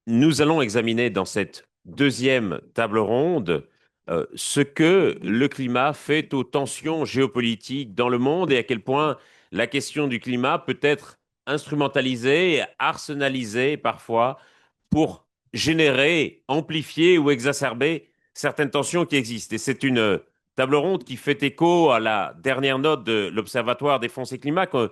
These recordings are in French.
Nous allons examiner dans cette deuxième table ronde ce que le climat fait aux tensions géopolitiques dans le monde et à quel point la question du climat peut être instrumentalisée, arsenalisée parfois pour générer, amplifier ou exacerber certaines tensions qui existent. Et c'est une table ronde qui fait écho à la dernière note de l'Observatoire Défense et Climat que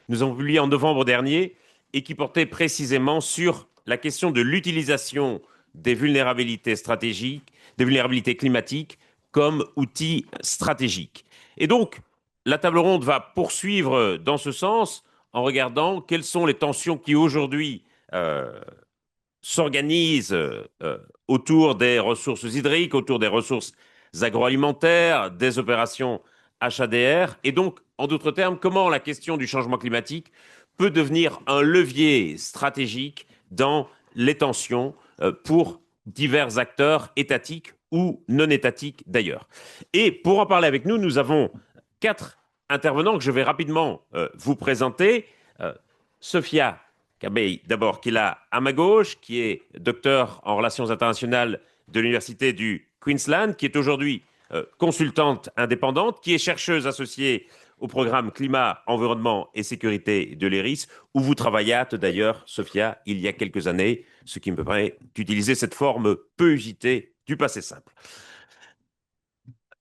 nous avons publiée en novembre dernier et qui portait précisément sur la question de l'utilisation des vulnérabilités stratégiques, des vulnérabilités climatiques comme outil stratégique. Et donc, la table ronde va poursuivre dans ce sens en regardant quelles sont les tensions qui aujourd'hui s'organisent autour des ressources hydriques, autour des ressources agroalimentaires, des opérations HADR, et donc, en d'autres termes, comment la question du changement climatique peut devenir un levier stratégique dans les tensions pour divers acteurs étatiques ou non étatiques d'ailleurs. Et pour en parler avec nous, nous avons quatre intervenants que je vais rapidement vous présenter. Euh, Sophia Kabey, d'abord, qui est là à ma gauche, qui est docteur en relations internationales de l'Université du Queensland, qui est aujourd'hui consultante indépendante, qui est chercheuse associée au programme Climat, Environnement et Sécurité de l'ERIS, où vous travaillâtes d'ailleurs, Sophia, il y a quelques années, ce qui me permet d'utiliser cette forme peu usitée du passé simple.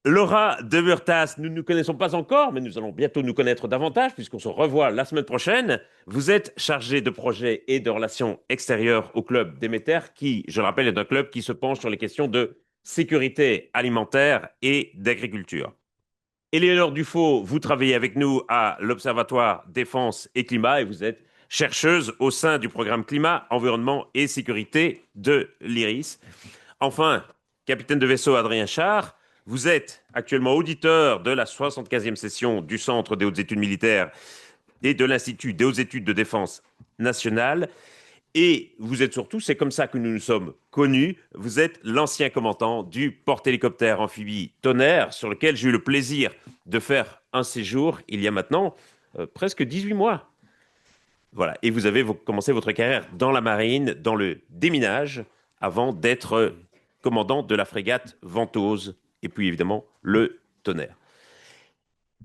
Laura de Murtas, nous ne nous connaissons pas encore, mais nous allons bientôt nous connaître davantage puisqu'on se revoit la semaine prochaine. Vous êtes chargée de projets et de relations extérieures au club Déméter, qui, je le rappelle, est un club qui se penche sur les questions de sécurité alimentaire et d'agriculture. Éléonore Dufaux, vous travaillez avec nous à l'Observatoire Défense et Climat et vous êtes chercheuse au sein du programme Climat, Environnement et Sécurité de l'IRIS. Enfin, capitaine de vaisseau Adrien Char, vous êtes actuellement auditeur de la 75e session du Centre des hautes études militaires et de l'Institut des hautes études de défense nationale. Et vous êtes surtout, c'est comme ça que nous nous sommes connus, vous êtes l'ancien commandant du porte-hélicoptère amphibie Tonnerre, sur lequel j'ai eu le plaisir de faire un séjour il y a maintenant presque 18 mois. Voilà. Et vous avez commencé votre carrière dans la marine, dans le déminage, avant d'être commandant de la frégate Ventose, et puis évidemment le Tonnerre.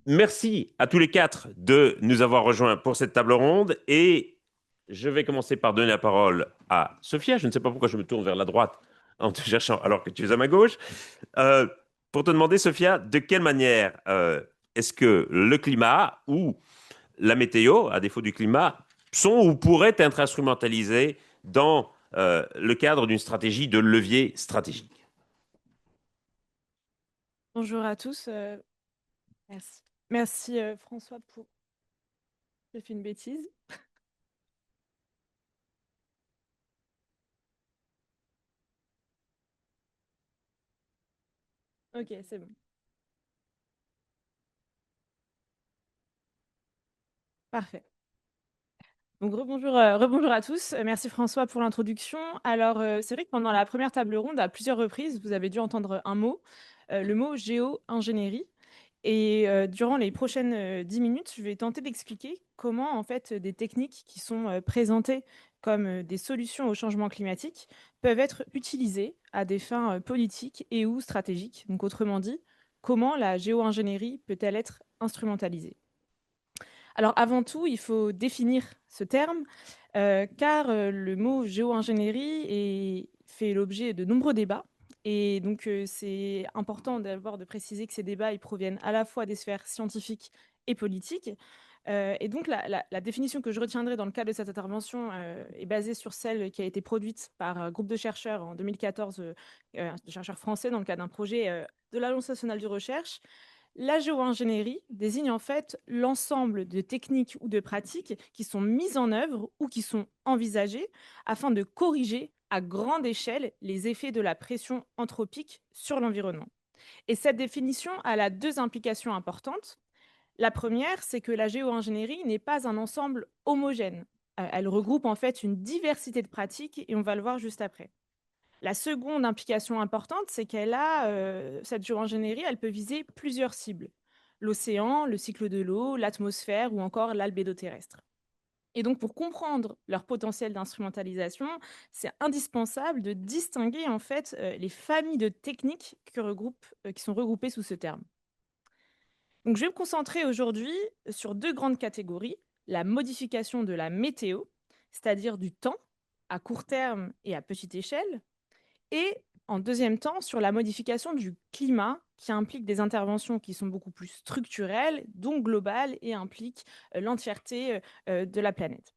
Merci à tous les quatre de nous avoir rejoints pour cette table ronde, et je vais commencer par donner la parole à Sophia. Je ne sais pas pourquoi je me tourne vers la droite en te cherchant alors que tu es à ma gauche. Euh, pour te demander, Sophia, de quelle manière est-ce que le climat ou la météo, à défaut du climat, sont ou pourraient être instrumentalisés dans le cadre d'une stratégie de levier stratégique. Bonjour à tous. Merci. Merci François pour... J'ai fait une bêtise. Ok, c'est bon. Parfait. Donc rebonjour à tous. Merci François pour l'introduction. Alors c'est vrai que pendant la première table ronde, à plusieurs reprises, vous avez dû entendre un mot, le mot géo-ingénierie. Et durant les prochaines 10 minutes, je vais tenter d'expliquer comment en fait des techniques qui sont présentées comme des solutions au changement climatique peuvent être utilisées à des fins politiques et ou stratégiques. Donc autrement dit, comment la géo-ingénierie peut-elle être instrumentalisée? Alors avant tout, il faut définir ce terme, car le mot géo-ingénierie fait l'objet de nombreux débats. Et donc c'est important d'abord de préciser que ces débats ils proviennent à la fois des sphères scientifiques et politiques. Et donc la définition que je retiendrai dans le cadre de cette intervention est basée sur celle qui a été produite par un groupe de chercheurs en 2014, de chercheurs français dans le cadre d'un projet de l'Agence nationale de recherche. La géo-ingénierie désigne en fait l'ensemble de techniques ou de pratiques qui sont mises en œuvre ou qui sont envisagées afin de corriger à grande échelle les effets de la pression anthropique sur l'environnement. Et cette définition elle a deux implications importantes. La première, c'est que la géo-ingénierie n'est pas un ensemble homogène. Elle regroupe en fait une diversité de pratiques et on va le voir juste après. La seconde implication importante, c'est cette géo-ingénierie, elle peut viser plusieurs cibles. L'océan, le cycle de l'eau, l'atmosphère ou encore l'albédo terrestre. Et donc, pour comprendre leur potentiel d'instrumentalisation, c'est indispensable de distinguer en fait les familles de techniques qui sont regroupées sous ce terme. Donc, je vais me concentrer aujourd'hui sur deux grandes catégories. La modification de la météo, c'est-à-dire du temps, à court terme et à petite échelle, et en deuxième temps, sur la modification du climat, qui implique des interventions qui sont beaucoup plus structurelles, donc globales, et impliquent l'entièreté de la planète.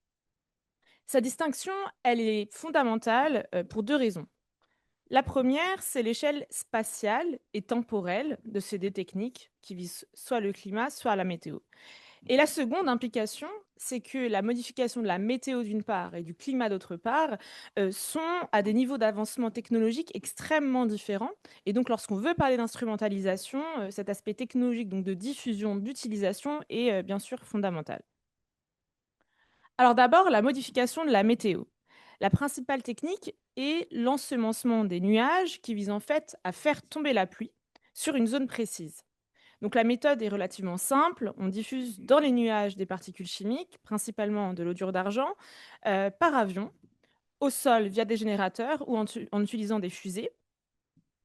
Sa distinction, elle est fondamentale pour deux raisons. La première, c'est l'échelle spatiale et temporelle de ces deux techniques qui visent soit le climat, soit la météo. Et la seconde implication, c'est que la modification de la météo d'une part et du climat d'autre part sont à des niveaux d'avancement technologique extrêmement différents. Et donc, lorsqu'on veut parler d'instrumentalisation, cet aspect technologique, donc de diffusion, d'utilisation, est bien sûr fondamental. Alors d'abord, la modification de la météo. La principale technique est l'ensemencement des nuages qui vise en fait à faire tomber la pluie sur une zone précise. Donc la méthode est relativement simple. On diffuse dans les nuages des particules chimiques, principalement de l'odure d'argent, par avion, au sol via des générateurs ou en utilisant des fusées.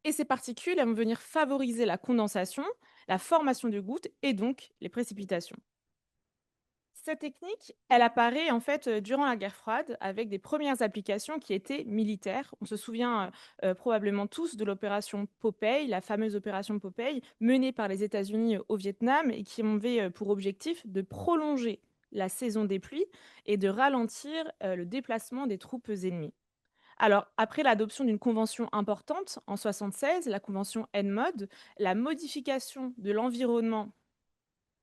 Et ces particules elles vont venir favoriser la condensation, la formation de gouttes et donc les précipitations. Cette technique, elle apparaît en fait durant la guerre froide avec des premières applications qui étaient militaires. On se souvient probablement tous de l'opération Popeye, la fameuse opération Popeye, menée par les États-Unis au Vietnam et qui avait pour objectif de prolonger la saison des pluies et de ralentir le déplacement des troupes ennemies. Alors, après l'adoption d'une convention importante en 1976, la convention ENMOD, la modification de l'environnement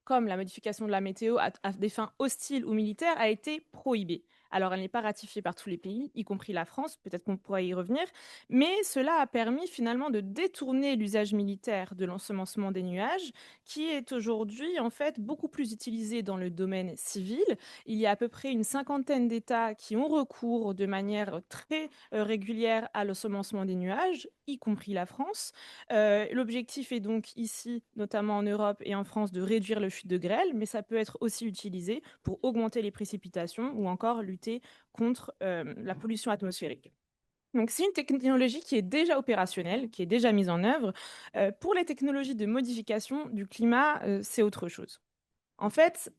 comme la modification de la météo à des fins hostiles ou militaires, a été prohibée. Alors, elle n'est pas ratifiée par tous les pays, y compris la France, peut-être qu'on pourra y revenir, mais cela a permis finalement de détourner l'usage militaire de l'ensemencement des nuages, qui est aujourd'hui en fait beaucoup plus utilisé dans le domaine civil. Il y a à peu près une cinquantaine d'États qui ont recours de manière très régulière à l'ensemencement des nuages, y compris la France. L'objectif est donc ici, notamment en Europe et en France, de réduire le chute de grêle, mais ça peut être aussi utilisé pour augmenter les précipitations ou encore lutter contre la pollution atmosphérique. Donc c'est une technologie qui est déjà opérationnelle, qui est déjà mise en œuvre. Pour les technologies de modification du climat, c'est autre chose. En fait,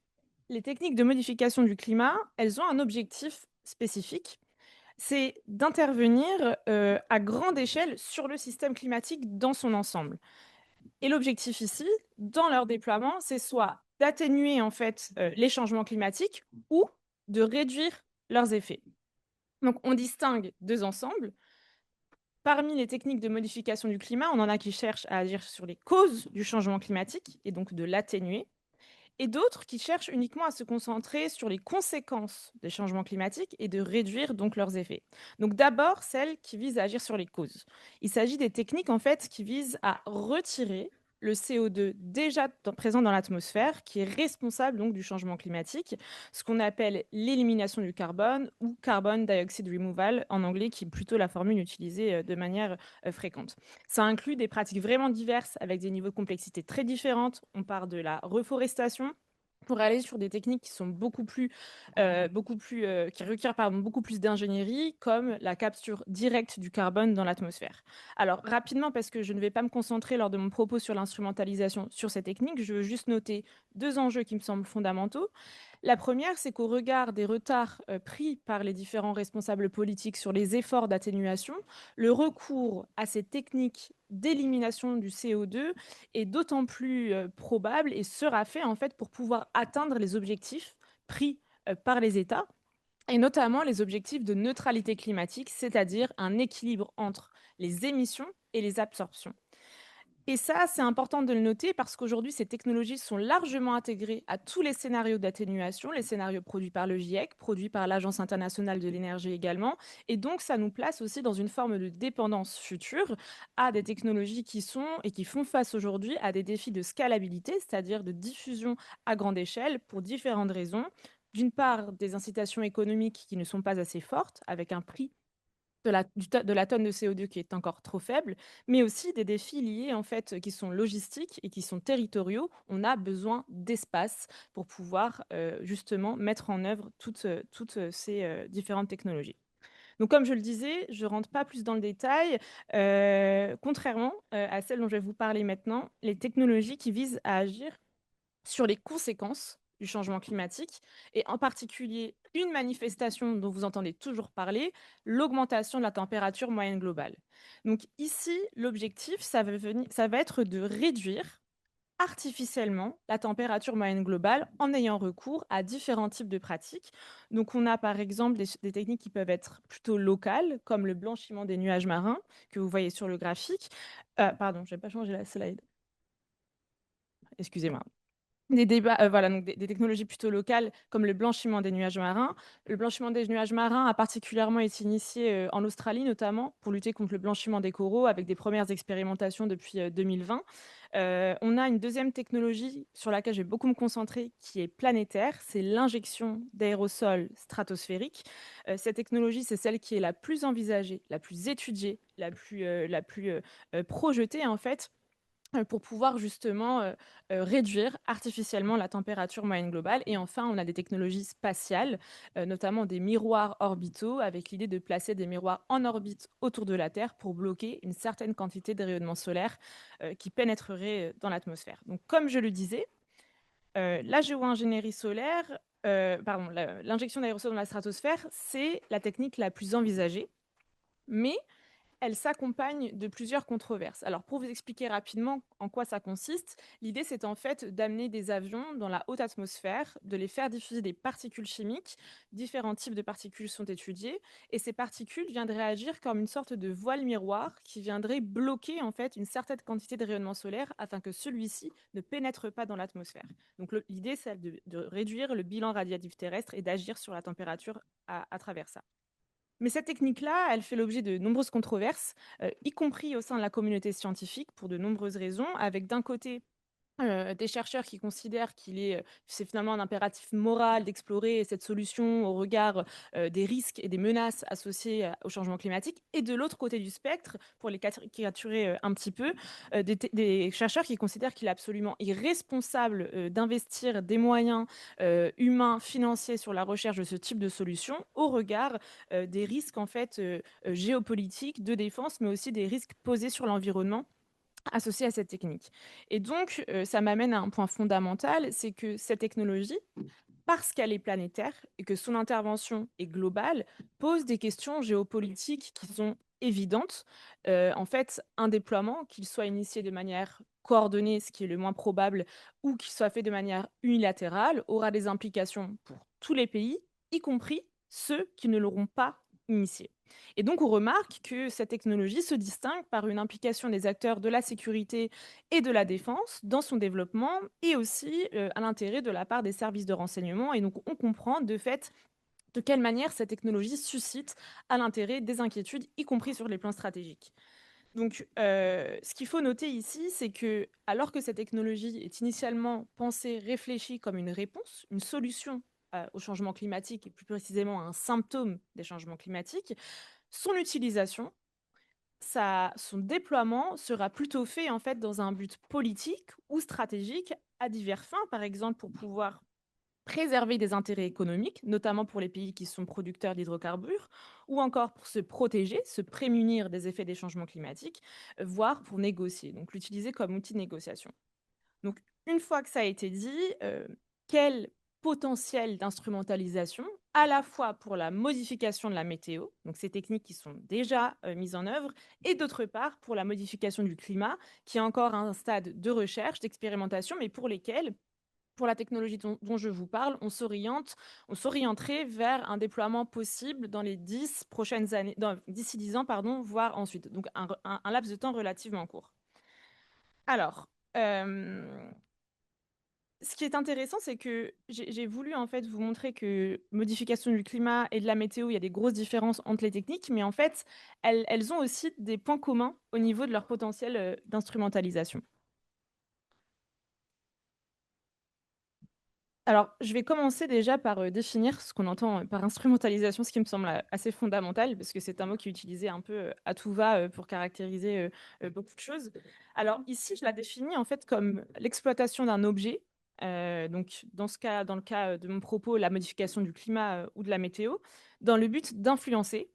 les techniques de modification du climat, elles ont un objectif spécifique, c'est d'intervenir à grande échelle sur le système climatique dans son ensemble. Et l'objectif ici, dans leur déploiement, c'est soit d'atténuer en fait les changements climatiques ou de réduire leurs effets. Donc on distingue deux ensembles. Parmi les techniques de modification du climat, on en a qui cherchent à agir sur les causes du changement climatique et donc de l'atténuer, et d'autres qui cherchent uniquement à se concentrer sur les conséquences des changements climatiques et de réduire donc leurs effets. Donc d'abord, celles qui visent à agir sur les causes. Il s'agit des techniques en fait qui visent à retirer le CO2 déjà présent dans l'atmosphère, qui est responsable donc du changement climatique, ce qu'on appelle l'élimination du carbone ou carbon dioxide removal en anglais, qui est plutôt la formule utilisée de manière fréquente. Ça inclut des pratiques vraiment diverses avec des niveaux de complexité très différentes. On part de la reforestation pour aller sur des techniques qui sont qui requièrent beaucoup plus d'ingénierie, comme la capture directe du carbone dans l'atmosphère. Alors rapidement, parce que je ne vais pas me concentrer lors de mon propos sur l'instrumentalisation sur ces techniques, je veux juste noter deux enjeux qui me semblent fondamentaux. La première, c'est qu'au regard des retards pris par les différents responsables politiques sur les efforts d'atténuation, le recours à ces techniques d'élimination du CO2 est d'autant plus probable et sera fait en fait pour pouvoir atteindre les objectifs pris par les États et notamment les objectifs de neutralité climatique, c'est-à-dire un équilibre entre les émissions et les absorptions. Et ça, c'est important de le noter parce qu'aujourd'hui, ces technologies sont largement intégrées à tous les scénarios d'atténuation, les scénarios produits par le GIEC, produits par l'Agence internationale de l'énergie également. Et donc, ça nous place aussi dans une forme de dépendance future à des technologies qui sont et qui font face aujourd'hui à des défis de scalabilité, c'est-à-dire de diffusion à grande échelle pour différentes raisons. D'une part, des incitations économiques qui ne sont pas assez fortes, avec un prix de la tonne de CO2 qui est encore trop faible, mais aussi des défis liés en fait qui sont logistiques et qui sont territoriaux. On a besoin d'espace pour pouvoir justement mettre en œuvre toutes ces différentes technologies. Donc comme je le disais, je rentre pas plus dans le détail, contrairement à celles dont je vais vous parler maintenant, les technologies qui visent à agir sur les conséquences du changement climatique et en particulier une manifestation dont vous entendez toujours parler, l'augmentation de la température moyenne globale. Donc ici, l'objectif, ça va être de réduire artificiellement la température moyenne globale en ayant recours à différents types de pratiques. Donc on a par exemple des techniques qui peuvent être plutôt locales, comme le blanchiment des nuages marins que vous voyez sur le graphique. Pardon, je n'ai pas changé la slide. Excusez-moi. Des débats, voilà, donc des technologies plutôt locales comme le blanchiment des nuages marins. Le blanchiment des nuages marins a particulièrement été initié, en Australie notamment, pour lutter contre le blanchiment des coraux avec des premières expérimentations depuis, 2020. On a une deuxième technologie sur laquelle je vais beaucoup me concentrer qui est planétaire, c'est l'injection d'aérosols stratosphériques. Cette technologie, c'est celle qui est la plus envisagée, la plus étudiée, la plus projetée en fait, pour pouvoir justement, réduire artificiellement la température moyenne globale et enfin, on a des technologies spatiales, notamment des miroirs orbitaux avec l'idée de placer des miroirs en orbite autour de la Terre pour bloquer une certaine quantité de rayonnement solaire, qui pénétrerait, dans l'atmosphère. Donc comme je le disais, la géo-ingénierie solaire, pardon, l'injection d'aérosols dans la stratosphère, c'est la technique la plus envisagée, mais elle s'accompagne de plusieurs controverses. Alors, pour vous expliquer rapidement en quoi ça consiste, l'idée, c'est en fait d'amener des avions dans la haute atmosphère, de les faire diffuser des particules chimiques. Différents types de particules sont étudiés, et ces particules viendraient agir comme une sorte de voile miroir qui viendrait bloquer en fait une certaine quantité de rayonnement solaire afin que celui-ci ne pénètre pas dans l'atmosphère. Donc, l'idée, c'est de réduire le bilan radiatif terrestre et d'agir sur la température à travers ça. Mais cette technique-là, elle fait l'objet de nombreuses controverses, y compris au sein de la communauté scientifique pour de nombreuses raisons, avec d'un côté des chercheurs qui considèrent c'est finalement un impératif moral d'explorer cette solution au regard, des risques et des menaces associées, au changement climatique et de l'autre côté du spectre, pour les caricaturer, un petit peu, des chercheurs qui considèrent qu'il est absolument irresponsable, d'investir des moyens, humains, financiers sur la recherche de ce type de solution au regard, des risques en fait, géopolitiques, de défense, mais aussi des risques posés sur l'environnement associés à cette technique. Et donc, ça m'amène à un point fondamental, c'est que cette technologie, parce qu'elle est planétaire et que son intervention est globale, pose des questions géopolitiques qui sont évidentes. En fait, un déploiement, qu'il soit initié de manière coordonnée, ce qui est le moins probable, ou qu'il soit fait de manière unilatérale, aura des implications pour tous les pays, y compris ceux qui ne l'auront pas initié. Et donc, on remarque que cette technologie se distingue par une implication des acteurs de la sécurité et de la défense dans son développement et aussi à l'intérêt de la part des services de renseignement. Et donc, on comprend de fait de quelle manière cette technologie suscite à l'intérêt des inquiétudes, y compris sur les plans stratégiques. Donc, ce qu'il faut noter ici, c'est que, alors que cette technologie est initialement pensée, réfléchie comme une réponse, une solution au changement climatique et plus précisément à un symptôme des changements climatiques, son utilisation, son déploiement sera plutôt fait en fait dans un but politique ou stratégique à divers fins, par exemple pour pouvoir préserver des intérêts économiques, notamment pour les pays qui sont producteurs d'hydrocarbures, ou encore pour se protéger, se prémunir des effets des changements climatiques, voire pour négocier, donc l'utiliser comme outil de négociation. Donc, une fois que ça a été dit, quel potentiel d'instrumentalisation, à la fois pour la modification de la météo, donc ces techniques qui sont déjà mises en œuvre, et d'autre part pour la modification du climat, qui est encore à un stade de recherche, d'expérimentation, mais pour lesquels, pour la technologie dont je vous parle, on s'orienterait vers un déploiement possible dans les 10 prochaines années, d'ici 10 ans, pardon, voire ensuite. Donc un laps de temps relativement court. Alors, ce qui est intéressant, c'est que j'ai voulu en fait vous montrer que modification du climat et de la météo, il y a des grosses différences entre les techniques, mais en fait, elles ont aussi des points communs au niveau de leur potentiel d'instrumentalisation. Alors, je vais commencer déjà par, définir ce qu'on entend, par instrumentalisation, ce qui me semble, assez fondamental parce que c'est un mot qui est utilisé un peu, à tout va, pour caractériser, beaucoup de choses. Alors ici, je la définis en fait comme l'exploitation d'un objet, donc dans le cas, de mon propos, la modification du climat, ou de la météo, dans le but d'influencer,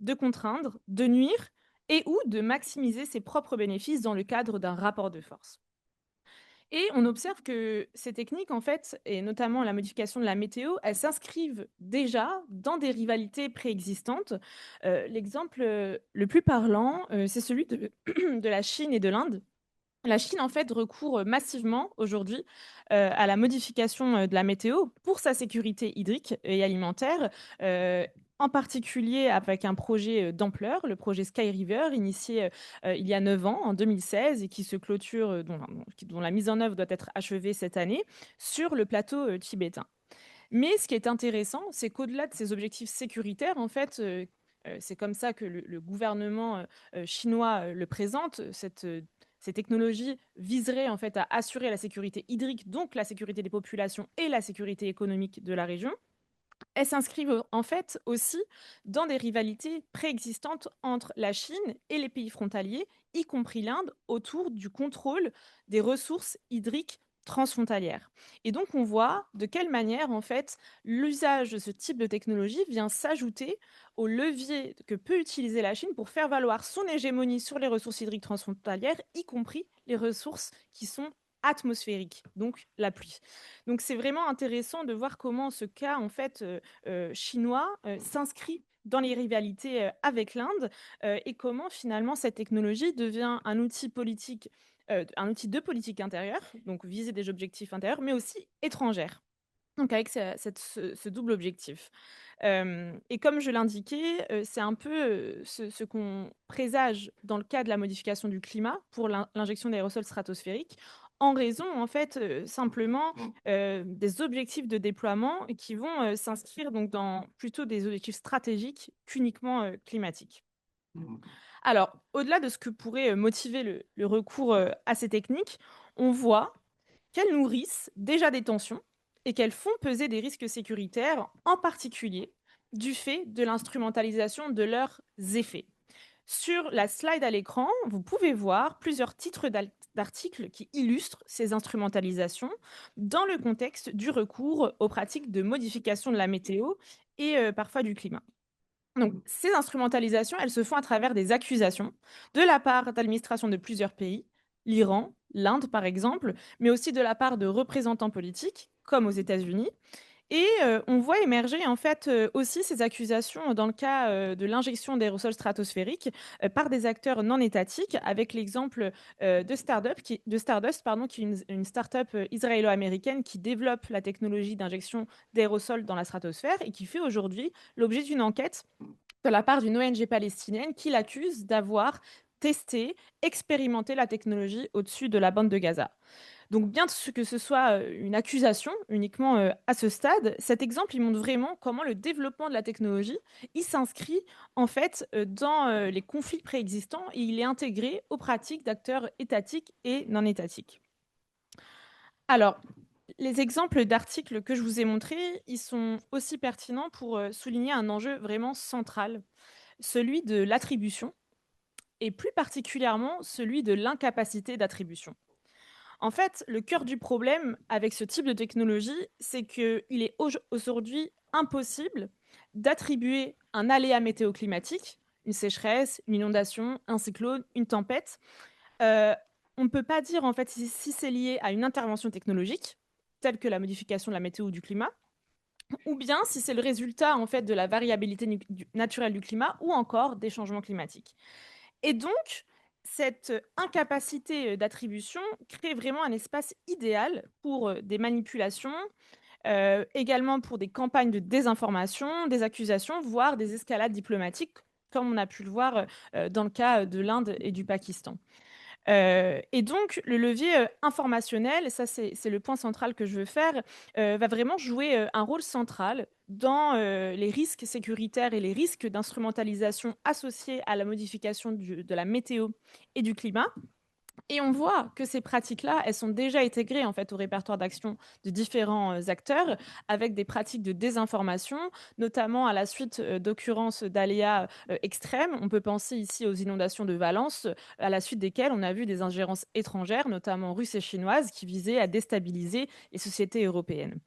de contraindre, de nuire et ou de maximiser ses propres bénéfices dans le cadre d'un rapport de force. Et on observe que ces techniques, en fait, et notamment la modification de la météo, elles s'inscrivent déjà dans des rivalités préexistantes. L'exemple, le plus parlant, c'est celui de de la Chine et de l'Inde. La Chine, en fait, recourt, massivement aujourd'hui, à la modification, de la météo pour sa sécurité hydrique et alimentaire, heu, en particulier avec un projet, d'ampleur, le projet Sky River, initié, il y a 9 ans, en 2016 et qui se clôture, dont la mise en œuvre doit être achevée cette année sur le plateau, tibétain. Mais ce qui est intéressant, c'est qu'au-delà de ces objectifs sécuritaires, en fait, c'est comme ça que le gouvernement, chinois, le présente, ces technologies viseraient en fait à assurer la sécurité hydrique, donc la sécurité des populations et la sécurité économique de la région. Elles s'inscrivent en fait aussi dans des rivalités préexistantes entre la Chine et les pays frontaliers, y compris l'Inde, autour du contrôle des ressources hydriques transfrontalières. Et donc on voit de quelle manière en fait l'usage de ce type de technologie vient s'ajouter au levier que peut utiliser la Chine pour faire valoir son hégémonie sur les ressources hydriques transfrontalières, y compris les ressources qui sont atmosphériques, donc la pluie. Donc c'est vraiment intéressant de voir comment ce cas en fait, chinois, s'inscrit dans les rivalités, avec l'Inde, et comment finalement cette technologie devient un outil politique, un outil de politique intérieure, donc viser des objectifs intérieurs, mais aussi étrangères. Donc avec ce double objectif. Et comme je l'indiquais, c'est un peu, ce qu'on présage dans le cas de la modification du climat pour l'injection d'aérosols stratosphériques, en raison en fait, simplement, des objectifs de déploiement qui vont, s'inscrire donc dans plutôt des objectifs stratégiques qu'uniquement, climatiques. Alors, au-delà de ce que pourrait, motiver le recours, à ces techniques, on voit qu'elles nourrissent déjà des tensions et qu'elles font peser des risques sécuritaires, en particulier du fait de l'instrumentalisation de leurs effets. Sur la slide à l'écran, vous pouvez voir plusieurs titres d'articles qui illustrent ces instrumentalisations dans le contexte du recours aux pratiques de modification de la météo et parfois du climat. Donc, ces instrumentalisations, elles se font à travers des accusations de la part d'administrations de plusieurs pays, l'Iran, l'Inde par exemple, mais aussi de la part de représentants politiques, comme aux États-Unis. Et on voit émerger en fait, aussi ces accusations dans le cas, de l'injection d'aérosols stratosphériques, par des acteurs non étatiques, avec l'exemple, de Stardust pardon, qui est une start-up, israélo-américaine qui développe la technologie d'injection d'aérosols dans la stratosphère et qui fait aujourd'hui l'objet d'une enquête de la part d'une ONG palestinienne qui l'accuse d'avoir testé, expérimenté la technologie au-dessus de la bande de Gaza. Donc bien que ce soit, une accusation uniquement, à ce stade, cet exemple, il montre vraiment comment le développement de la technologie, il s'inscrit en fait, dans, les conflits préexistants et il est intégré aux pratiques d'acteurs étatiques et non étatiques. Alors, les exemples d'articles que je vous ai montrés, ils sont aussi pertinents pour, souligner un enjeu vraiment central, celui de l'attribution et plus particulièrement celui de l'incapacité d'attribution. En fait, le cœur du problème avec ce type de technologie, c'est qu'il est aujourd'hui impossible d'attribuer un aléa météo climatique, une sécheresse, une inondation, un cyclone, une tempête. Euh, on ne peut pas dire en fait si c'est lié à une intervention technologique, telle que la modification de la météo ou du climat, ou bien si c'est le résultat en fait de la variabilité naturelle du climat ou encore des changements climatiques. Et donc, cette incapacité, d'attribution crée vraiment un espace idéal pour, des manipulations, également pour des campagnes de désinformation, des accusations, voire des escalades diplomatiques, comme on a pu le voir, dans le cas, de l'Inde et du Pakistan. Et donc le levier, informationnel, et ça c'est le point central que je veux faire, va vraiment jouer, un rôle central dans, les risques sécuritaires et les risques d'instrumentalisation associés à la modification de la météo et du climat. Et on voit que ces pratiques-là, elles sont déjà intégrées en fait au répertoire d'action de différents acteurs avec des pratiques de désinformation, notamment à la suite d'occurrences d'aléas extrêmes. On peut penser ici aux inondations de Valence, à la suite desquelles on a vu des ingérences étrangères, notamment russes et chinoises, qui visaient à déstabiliser les sociétés européennes.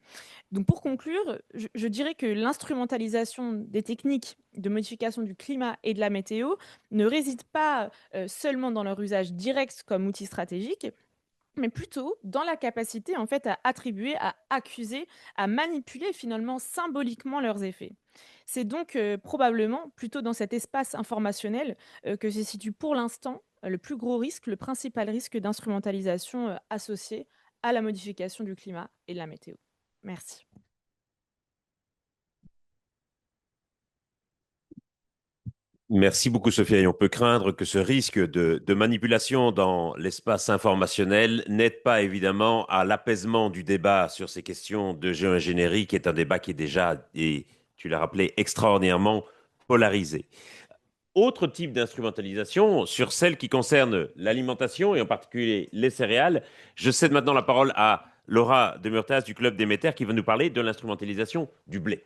Donc pour conclure, je dirais que l'instrumentalisation des techniques de modification du climat et de la météo ne réside pas seulement dans leur usage direct comme outil stratégique, mais plutôt dans la capacité en fait à attribuer, à accuser, à manipuler finalement symboliquement leurs effets. C'est donc probablement plutôt dans cet espace informationnel que se situe pour l'instant le plus gros risque, le principal risque d'instrumentalisation associé à la modification du climat et de la météo. Merci. Merci beaucoup, Sophia. Et on peut craindre que ce risque de manipulation dans l'espace informationnel n'aide pas évidemment à l'apaisement du débat sur ces questions de géo-ingénierie, qui est un débat qui est déjà, et tu l'as rappelé, extraordinairement polarisé. Autre type d'instrumentalisation, sur celle qui concerne l'alimentation et en particulier les céréales, je cède maintenant la parole à Laura de Murtas du Club Déméter qui va nous parler de l'instrumentalisation du blé.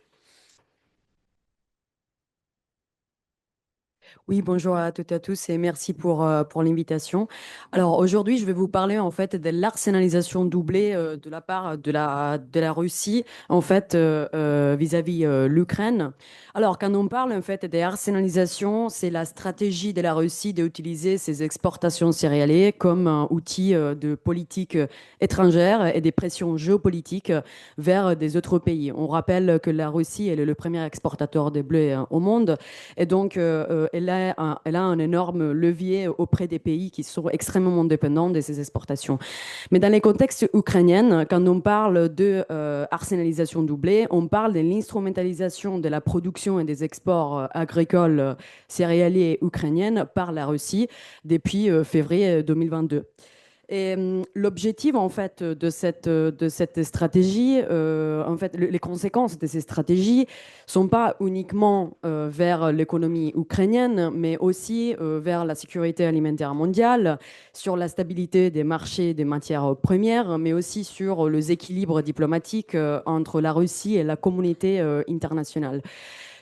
Oui, bonjour à toutes et à tous et merci pour l'invitation. Alors aujourd'hui, je vais vous parler en fait de l'arsenalisation doublée de la part de la Russie en fait vis-à-vis l'Ukraine. Alors quand on parle en fait des arsenalisations, c'est la stratégie de la Russie d'utiliser ses exportations céréalières comme un outil de politique étrangère et des pressions géopolitiques vers des autres pays. On rappelle que la Russie elle est le premier exportateur de blé au monde et donc elle a un énorme levier auprès des pays qui sont extrêmement dépendants de ces exportations. Mais dans les contextes ukrainiens, quand on parle de arsenalisation doublée, on parle de l'instrumentalisation de la production et des exports agricoles céréaliers ukrainiennes par la Russie depuis février 2022. Et l'objectif en fait de cette stratégie, en fait, les conséquences de ces stratégies sont pas uniquement vers l'économie ukrainienne, mais aussi vers la sécurité alimentaire mondiale, sur la stabilité des marchés des matières premières, mais aussi sur les équilibres diplomatiques entre la Russie et la communauté internationale.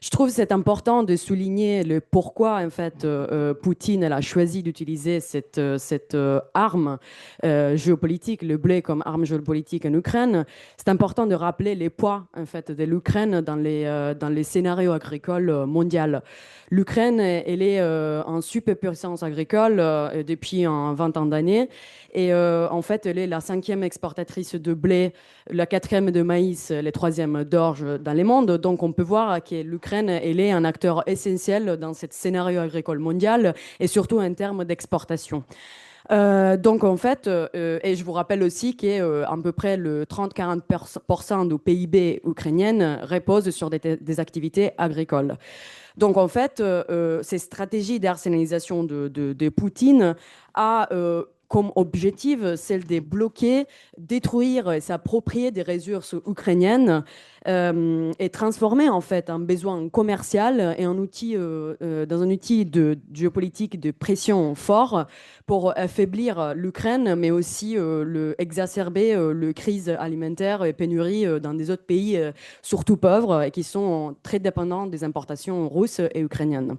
Je trouve que c'est important de souligner le pourquoi en fait Poutine elle a choisi d'utiliser cette arme géopolitique, le blé comme arme géopolitique en Ukraine. C'est important de rappeler les poids en fait de l'Ukraine dans les scénarios agricoles mondiaux. L'Ukraine, elle est en superpuissance agricole depuis un 20 ans d'années. Et en fait, elle est la cinquième exportatrice de blé, la quatrième de maïs, la troisième d'orge dans le monde. Donc, on peut voir que l'Ukraine, elle est un acteur essentiel dans ce scénario agricole mondial et surtout en termes d'exportation. Donc en fait, et je vous rappelle aussi qu'à peu près le 30-40% du PIB ukrainien repose sur des activités agricoles. Donc en fait, ces stratégies d'arsenalisation de Poutine a comme objectif celle de bloquer, détruire et s'approprier des ressources ukrainiennes et transformer en fait un besoin commercial et un outil, dans un outil de géopolitique de pression fort pour affaiblir l'Ukraine, mais aussi exacerber le crise alimentaire et pénurie dans des autres pays, surtout pauvres, et qui sont très dépendants des importations russes et ukrainiennes.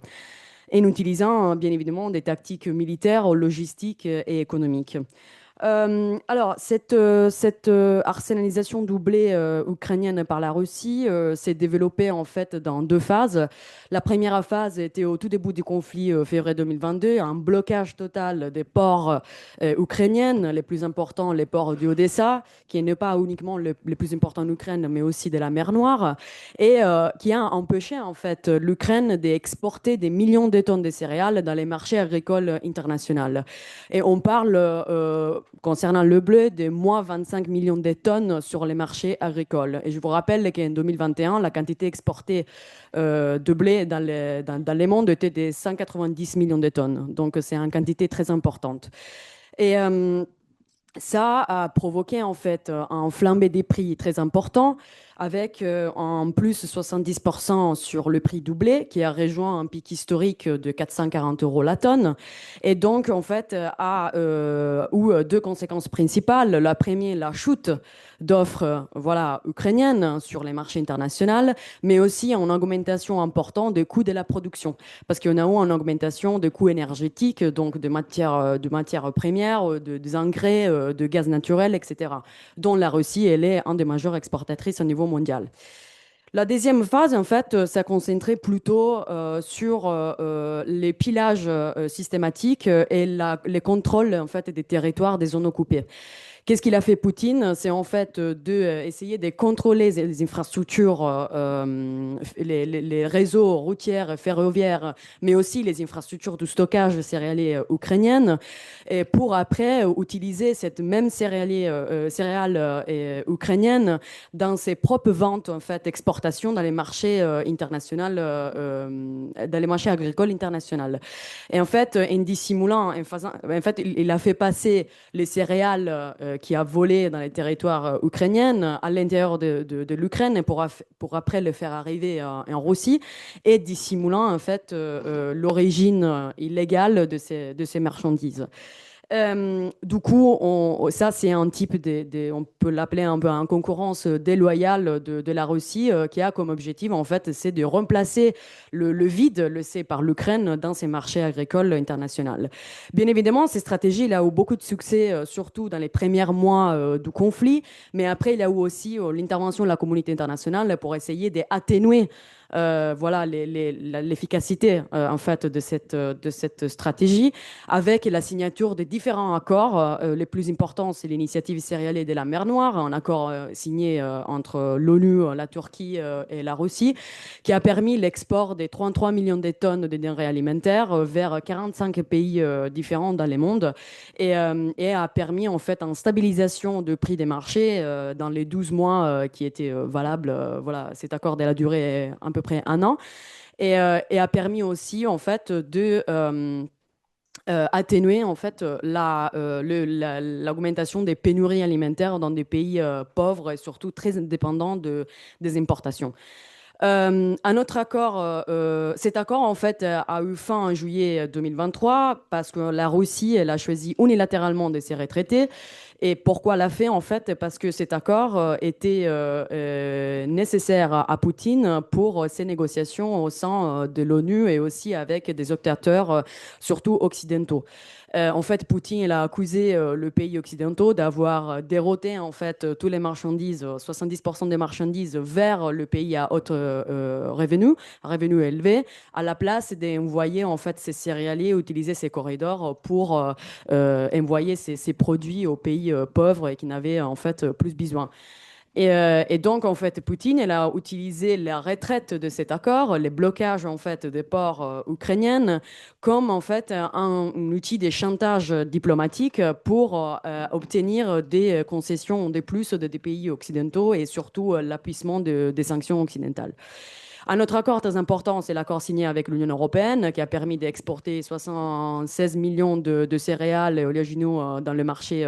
Et en utilisant bien évidemment des tactiques militaires, logistiques et économiques. Alors, cette arsenalisation doublée ukrainienne par la Russie s'est développée en fait dans deux phases. La première phase était au tout début du conflit février 2022, un blocage total des ports ukrainiens, les plus importants, les ports d'Odessa, qui n'est pas uniquement les plus importants en Ukraine, mais aussi de la mer Noire, et qui a empêché en fait l'Ukraine d'exporter des millions de tonnes de céréales dans les marchés agricoles internationaux. Et on parle concernant le blé, de moins 25 millions de tonnes sur les marchés agricoles. Et je vous rappelle qu'en 2021, la quantité exportée de blé dans le monde était de 190 millions de tonnes. Donc, c'est une quantité très importante. Et ça a provoqué en fait un flambé des prix très important avec en plus 70% sur le prix du blé, qui a rejoint un pic historique de 440 euros la tonne. Et donc, en fait, a eu deux conséquences principales. La première, la chute d'offres voilà, ukrainiennes sur les marchés internationaux, mais aussi en augmentation importante des coûts de la production. Parce qu'on a eu une augmentation des coûts énergétiques, donc de matières premières, des engrais, de gaz naturel, etc., dont la Russie, elle est une des majeures exportatrices au niveau mondial. La deuxième phase, en fait, s'est concentrée plutôt sur les pillages systématiques et les contrôles en fait, des territoires des zones occupées. Qu'est-ce qu'il a fait Poutine? C'est en fait d'essayer de contrôler les infrastructures, les réseaux routiers, ferroviaires, mais aussi les infrastructures de stockage céréaliers ukrainiennes, et pour après utiliser cette même céréales ukrainienne dans ses propres ventes, en fait, exportation dans les marchés internationaux, dans les marchés agricoles internationaux. Et en fait, en dissimulant, en fait, il a fait passer les céréales qui a volé dans les territoires ukrainiens à l'intérieur de l'Ukraine pour après le faire arriver en Russie et dissimulant en fait l'origine illégale de ces marchandises. Du coup, ça, c'est un type on peut l'appeler un peu une concurrence déloyale de la Russie qui a comme objectif, en fait, c'est de remplacer le vide laissé par l'Ukraine dans ses marchés agricoles internationaux. Bien évidemment, ces stratégies, il a eu beaucoup de succès, surtout dans les premiers mois du conflit, mais après, il y a eu aussi l'intervention de la communauté internationale pour essayer d'atténuer voilà l'efficacité en fait de cette stratégie avec la signature de différents accords. Les plus importants, c'est l'initiative céréalière de la mer Noire, un accord signé entre l'ONU, la Turquie et la Russie, qui a permis l'export des 33 millions de tonnes de denrées alimentaires vers 45 pays différents dans le monde et a permis en fait une stabilisation de prix des marchés dans les 12 mois qui étaient valables. Voilà, cet accord a duré à peu près un an et a permis aussi en fait de atténuer en fait l'augmentation des pénuries alimentaires dans des pays pauvres et surtout très dépendants des importations. Un autre accord, cet accord en fait a eu fin en juillet 2023 parce que la Russie elle a choisi unilatéralement de se retraiter. Et pourquoi l'a fait en fait? Parce que cet accord était nécessaire à Poutine pour ses négociations au sein de l'ONU et aussi avec des acteurs surtout occidentaux. En fait, Poutine il a accusé le pays occidentaux d'avoir dérouté en fait tous les marchandises, 70% des marchandises vers le pays à haute revenu élevé, à la place d'envoyer en fait ces céréaliers, utiliser ces corridors pour envoyer ces produits aux pays pauvres et qui n'avaient en fait plus besoin. Et donc, en fait, Poutine, elle a utilisé la retraite de cet accord, les blocages, en fait, des ports ukrainiens, comme, en fait, un outil de chantage diplomatique pour obtenir des concessions de plus des pays occidentaux et surtout l'appuyement des sanctions occidentales. Un autre accord très important, c'est l'accord signé avec l'Union européenne qui a permis d'exporter 76 millions de céréales et oléagineux dans le marché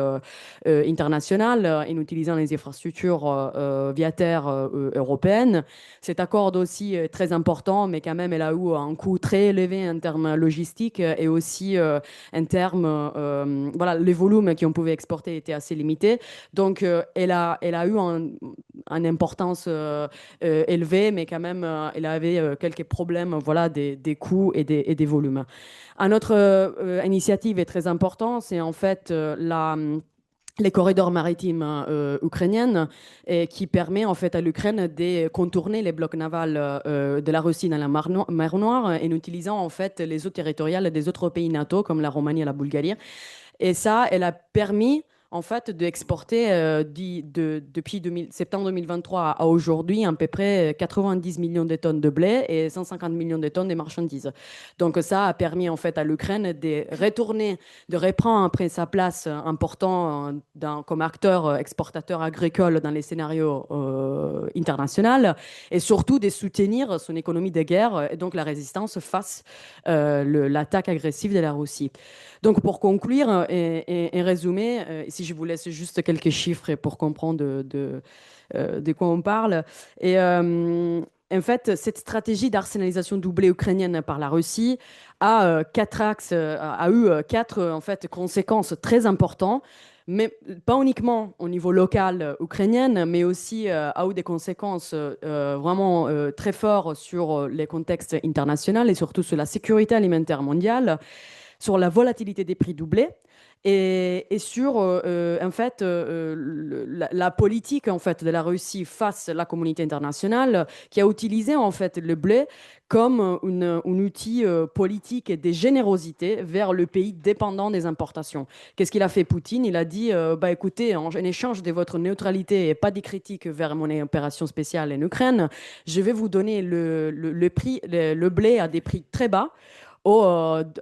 international en utilisant les infrastructures via terre européennes. Cet accord aussi est très important, mais quand même, elle a eu un coût très élevé en termes logistiques et aussi en termes, voilà, les volumes qu'on pouvait exporter étaient assez limités. Donc, elle a eu une importance élevée, mais quand même, elle avait quelques problèmes, voilà, des coûts et des volumes. Une autre initiative est très importante, c'est en fait les corridors maritimes ukrainiens qui permet en fait à l'Ukraine de contourner les blocs navals de la Russie dans la mer Noire en utilisant en fait les eaux territoriales des autres pays NATO comme la Roumanie et la Bulgarie. Et ça, elle a permis en fait d'exporter depuis septembre 2023 à aujourd'hui à peu près 90 millions de tonnes de blé et 150 millions de tonnes de marchandises. Donc ça a permis en fait à l'Ukraine de retourner, de reprendre après sa place importante comme acteur exportateur agricole dans les scénarios internationaux et surtout de soutenir son économie de guerre et donc la résistance face à l'attaque agressive de la Russie. Donc, pour conclure et résumer, si je vous laisse juste quelques chiffres pour comprendre de quoi on parle. Et en fait, cette stratégie d'arsenalisation doublée ukrainienne par la Russie a quatre axes, a eu quatre en fait conséquences très importantes, mais pas uniquement au niveau local ukrainien, mais aussi a eu des conséquences vraiment très fortes sur les contextes internationaux et surtout sur la sécurité alimentaire mondiale, sur la volatilité des prix doublés et sur en fait la politique en fait de la Russie face à la communauté internationale qui a utilisé en fait le blé comme un outil politique et de générosité vers le pays dépendant des importations. Qu'est-ce qu'il a fait Poutine? Il a dit bah écoutez, en échange de votre neutralité et pas des critiques vers mon opération spéciale en Ukraine, je vais vous donner le prix, le blé à des prix très bas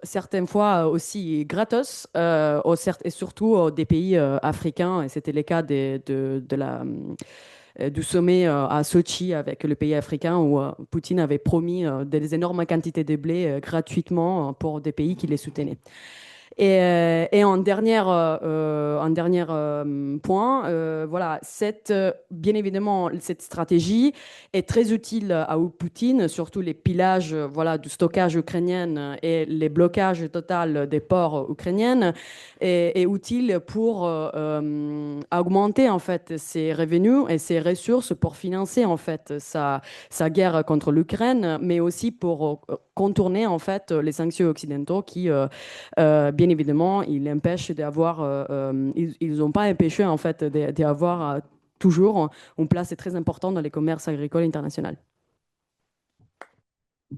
certaines fois aussi gratos, et surtout des pays africains. Et c'était le cas du sommet à Sochi avec le pays africain où Poutine avait promis des énormes quantités de blé gratuitement pour des pays qui les soutenaient. Et en dernier point, voilà, bien évidemment, cette stratégie est très utile à Poutine, surtout les pillages voilà, du stockage ukrainien et les blocages total des ports ukrainiens, est utile pour augmenter en fait ses revenus et ses ressources pour financer en fait sa guerre contre l'Ukraine, mais aussi pour contourner en fait les sanctions occidentaux qui bien évidemment, ils n'ont pas empêché en fait d'avoir toujours une place très importante dans les commerces agricoles internationaux.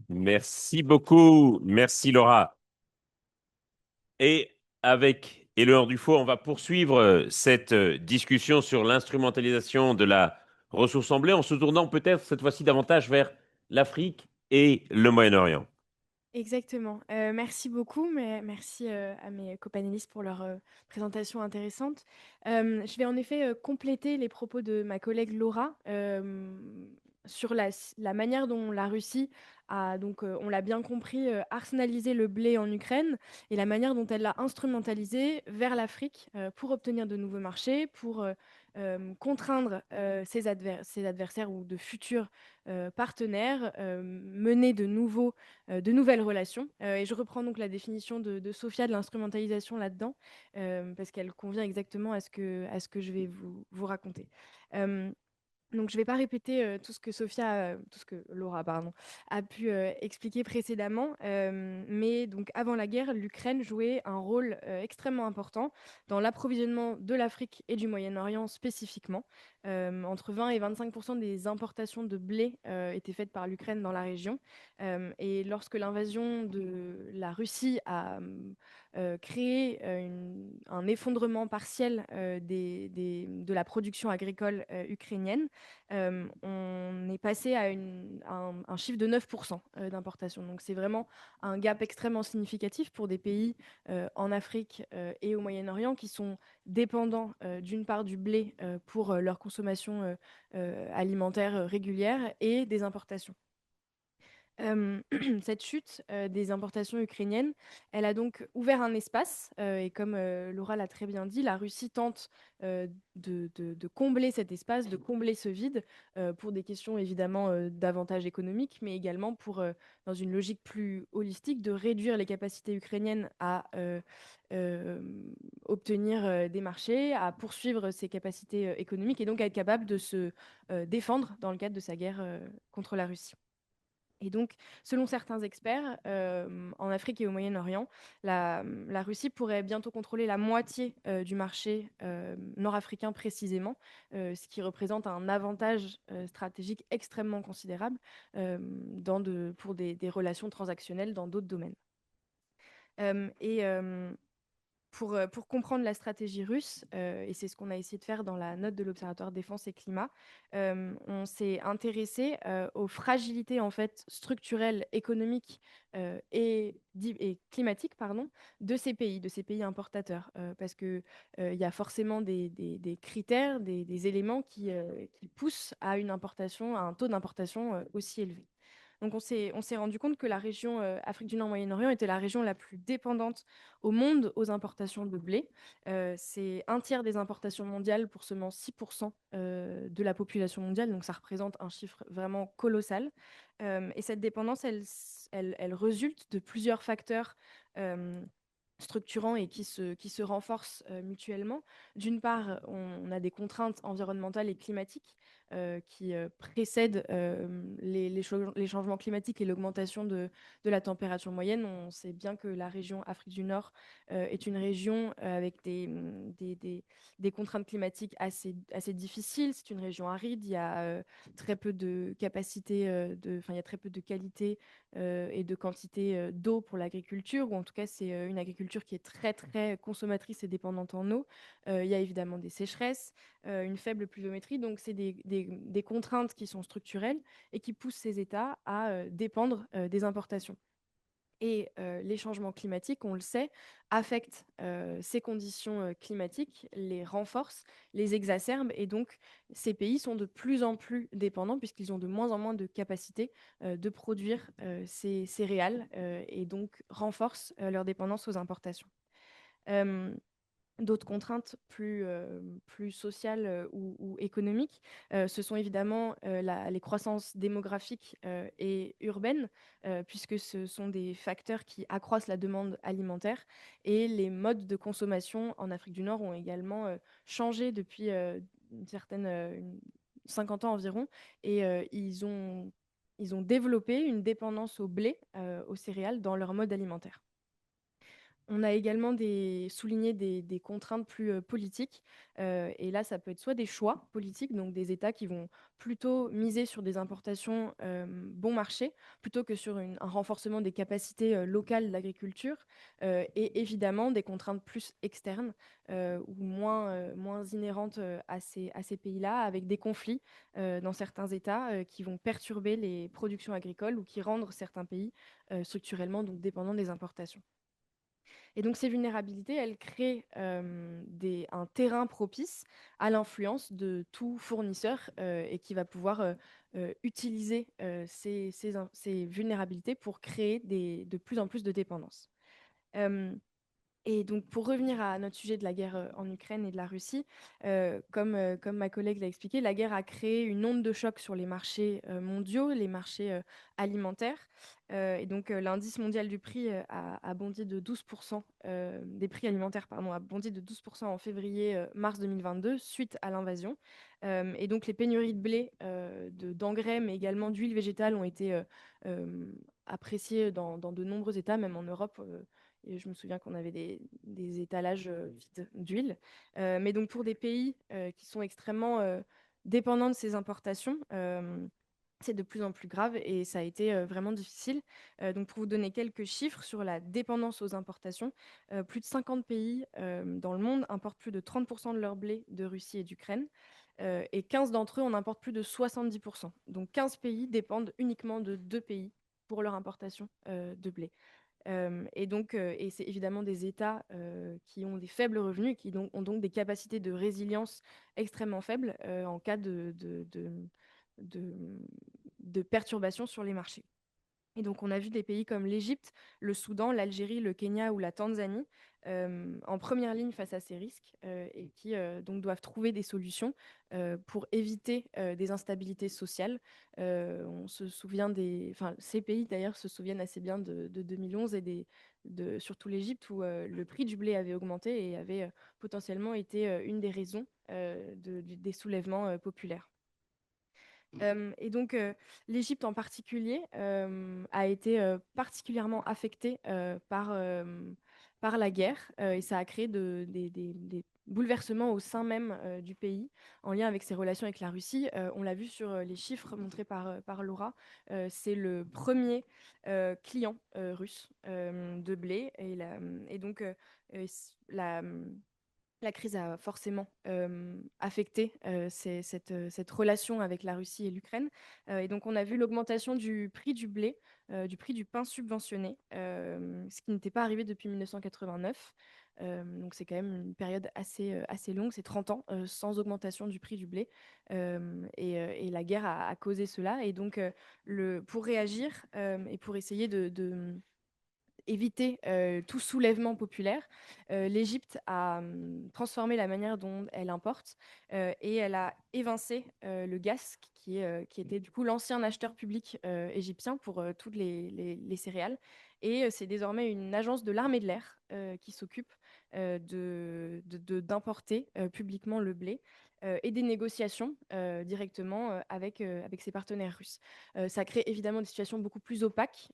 Merci beaucoup. Merci Laura. Et avec Éléonore Dufaux, on va poursuivre cette discussion sur l'instrumentalisation de la ressource en blé en se tournant peut-être cette fois-ci davantage vers l'Afrique et le Moyen-Orient. Exactement. Merci beaucoup, mais merci à mes copanélistes pour leur présentation intéressante. Je vais en effet compléter les propos de ma collègue Laura sur la manière dont la Russie a, donc, on l'a bien compris, arsenalisé le blé en Ukraine et la manière dont elle l'a instrumentalisé vers l'Afrique pour obtenir de nouveaux marchés, pour contraindre ses adversaires ou de futurs partenaires, mener de nouvelles relations. Et je reprends donc la définition de Sophia de l'instrumentalisation là-dedans, parce qu'elle convient exactement à ce que je vais vous raconter. Donc je ne vais pas répéter tout ce que Laura, pardon, a pu expliquer précédemment, mais donc avant la guerre, l'Ukraine jouait un rôle extrêmement important dans l'approvisionnement de l'Afrique et du Moyen-Orient spécifiquement. Entre 20 et 25% des importations de blé étaient faites par l'Ukraine dans la région. Et lorsque l'invasion de la Russie a créé un effondrement partiel de la production agricole ukrainienne, on est passé à un chiffre de 9% d'importation. Donc c'est vraiment un gap extrêmement significatif pour des pays en Afrique et au Moyen-Orient qui sont dépendants d'une part du blé pour leur consommation alimentaire régulière et des importations. Cette chute des importations ukrainiennes, elle a donc ouvert un espace et comme Laura l'a très bien dit, la Russie tente de combler cet espace, de combler ce vide pour des questions évidemment d'avantages économiques, mais également pour, dans une logique plus holistique, de réduire les capacités ukrainiennes à obtenir des marchés, à poursuivre ses capacités économiques et donc à être capable de se défendre dans le cadre de sa guerre contre la Russie. Et donc, selon certains experts, en Afrique et au Moyen-Orient, la Russie pourrait bientôt contrôler la moitié du marché nord-africain précisément, ce qui représente un avantage stratégique extrêmement considérable pour des relations transactionnelles dans d'autres domaines. Et pour comprendre la stratégie russe, et c'est ce qu'on a essayé de faire dans la note de l'Observatoire Défense et Climat, on s'est intéressé aux fragilités en fait, structurelles, économiques et climatiques pardon, de ces pays importateurs. Parce qu'il y a forcément des critères, des éléments qui poussent à une importation, à un taux d'importation aussi élevé. Donc on s'est rendu compte que la région Afrique du Nord, Moyen-Orient était la région la plus dépendante au monde aux importations de blé. C'est un tiers des importations mondiales pour seulement 6% de la population mondiale, donc ça représente un chiffre vraiment colossal. Et cette dépendance, elle résulte de plusieurs facteurs euh, structurants et qui se renforcent mutuellement. D'une part, on a des contraintes environnementales et climatiques qui précèdent les changements climatiques et l'augmentation de la température moyenne. On sait bien que la région Afrique du Nord est une région avec des contraintes climatiques assez difficiles. C'est une région aride, il y a très peu de capacité, il y a très peu de qualité et de quantité d'eau pour l'agriculture, ou en tout cas c'est une agriculture qui est très très consommatrice et dépendante en eau. Il y a évidemment des sécheresses, une faible pluviométrie, donc c'est des contraintes qui sont structurelles et qui poussent ces États à dépendre des importations. Et les changements climatiques, on le sait, affectent ces conditions climatiques, les renforcent, les exacerbent, et donc ces pays sont de plus en plus dépendants puisqu'ils ont de moins en moins de capacité de produire ces céréales et donc renforcent leur dépendance aux importations. Euh, D'autres contraintes plus sociales ou économiques, ce sont évidemment les croissances démographiques et urbaines, puisque ce sont des facteurs qui accroissent la demande alimentaire. Et les modes de consommation en Afrique du Nord ont également changé depuis une certaine, 50 ans environ. Et ils ont développé une dépendance au blé, aux céréales, dans leur mode alimentaire. On a également souligné des contraintes plus politiques. Et là, ça peut être soit des choix politiques, donc des États qui vont plutôt miser sur des importations bon marché, plutôt que sur un renforcement des capacités locales d'agriculture. Et évidemment, des contraintes plus externes ou moins inhérentes à ces pays-là, avec des conflits dans certains États qui vont perturber les productions agricoles ou qui rendent certains pays structurellement donc dépendants des importations. Et donc ces vulnérabilités, elles créent un terrain propice à l'influence de tout fournisseur et qui va pouvoir utiliser ces vulnérabilités pour créer de plus en plus de dépendances. Et donc, pour revenir à notre sujet de la guerre en Ukraine et de la Russie, comme ma collègue l'a expliqué, la guerre a créé une onde de choc sur les marchés mondiaux, les marchés alimentaires. Et donc, l'indice mondial du prix a bondi de 12%, des prix alimentaires, pardon, a bondi de 12% en février-mars 2022, suite à l'invasion. Et donc, les pénuries de blé, d'engrais, mais également d'huile végétale ont été appréciées dans de nombreux États, même en Europe. Et je me souviens qu'on avait des étalages vides d'huile. Mais donc pour des pays qui sont extrêmement dépendants de ces importations, c'est de plus en plus grave et ça a été vraiment difficile. Donc pour vous donner quelques chiffres sur la dépendance aux importations, plus de 50 pays dans le monde importent plus de 30% de leur blé de Russie et d'Ukraine. Et 15 d'entre eux en importent plus de 70%. Donc 15 pays dépendent uniquement de 2 pays pour leur importation de blé. Et c'est évidemment des États qui ont des faibles revenus et qui ont donc des capacités de résilience extrêmement faibles en cas de, de perturbations sur les marchés. Et donc, on a vu des pays comme l'Égypte, le Soudan, l'Algérie, le Kenya ou la Tanzanie en première ligne face à ces risques et qui donc doivent trouver des solutions pour éviter des instabilités sociales. On se souvient ces pays d'ailleurs se souviennent assez bien de 2011 et surtout l'Égypte où le prix du blé avait augmenté et avait potentiellement été une des raisons des soulèvements populaires. Et donc, l'Égypte en particulier a été particulièrement affectée par la guerre et ça a créé des bouleversements au sein même du pays en lien avec ses relations avec la Russie. On l'a vu sur les chiffres montrés par Laura. C'est le premier client russe de blé et donc la La crise a forcément affecté cette relation avec la Russie et l'Ukraine. Et donc, on a vu l'augmentation du prix du blé, du prix du pain subventionné, ce qui n'était pas arrivé depuis 1989. Donc, c'est quand même une période assez longue, c'est 30 ans sans augmentation du prix du blé. Et la guerre a causé cela. Et donc, pour réagir et pour essayer de éviter tout soulèvement populaire, l'Égypte a transformé la manière dont elle importe et elle a évincé le GAS, qui était du coup l'ancien acheteur public égyptien pour toutes les céréales. Et c'est désormais une agence de l'armée de l'air qui s'occupe d'importer publiquement le blé et des négociations directement avec ses partenaires russes. Ça crée évidemment des situations beaucoup plus opaques,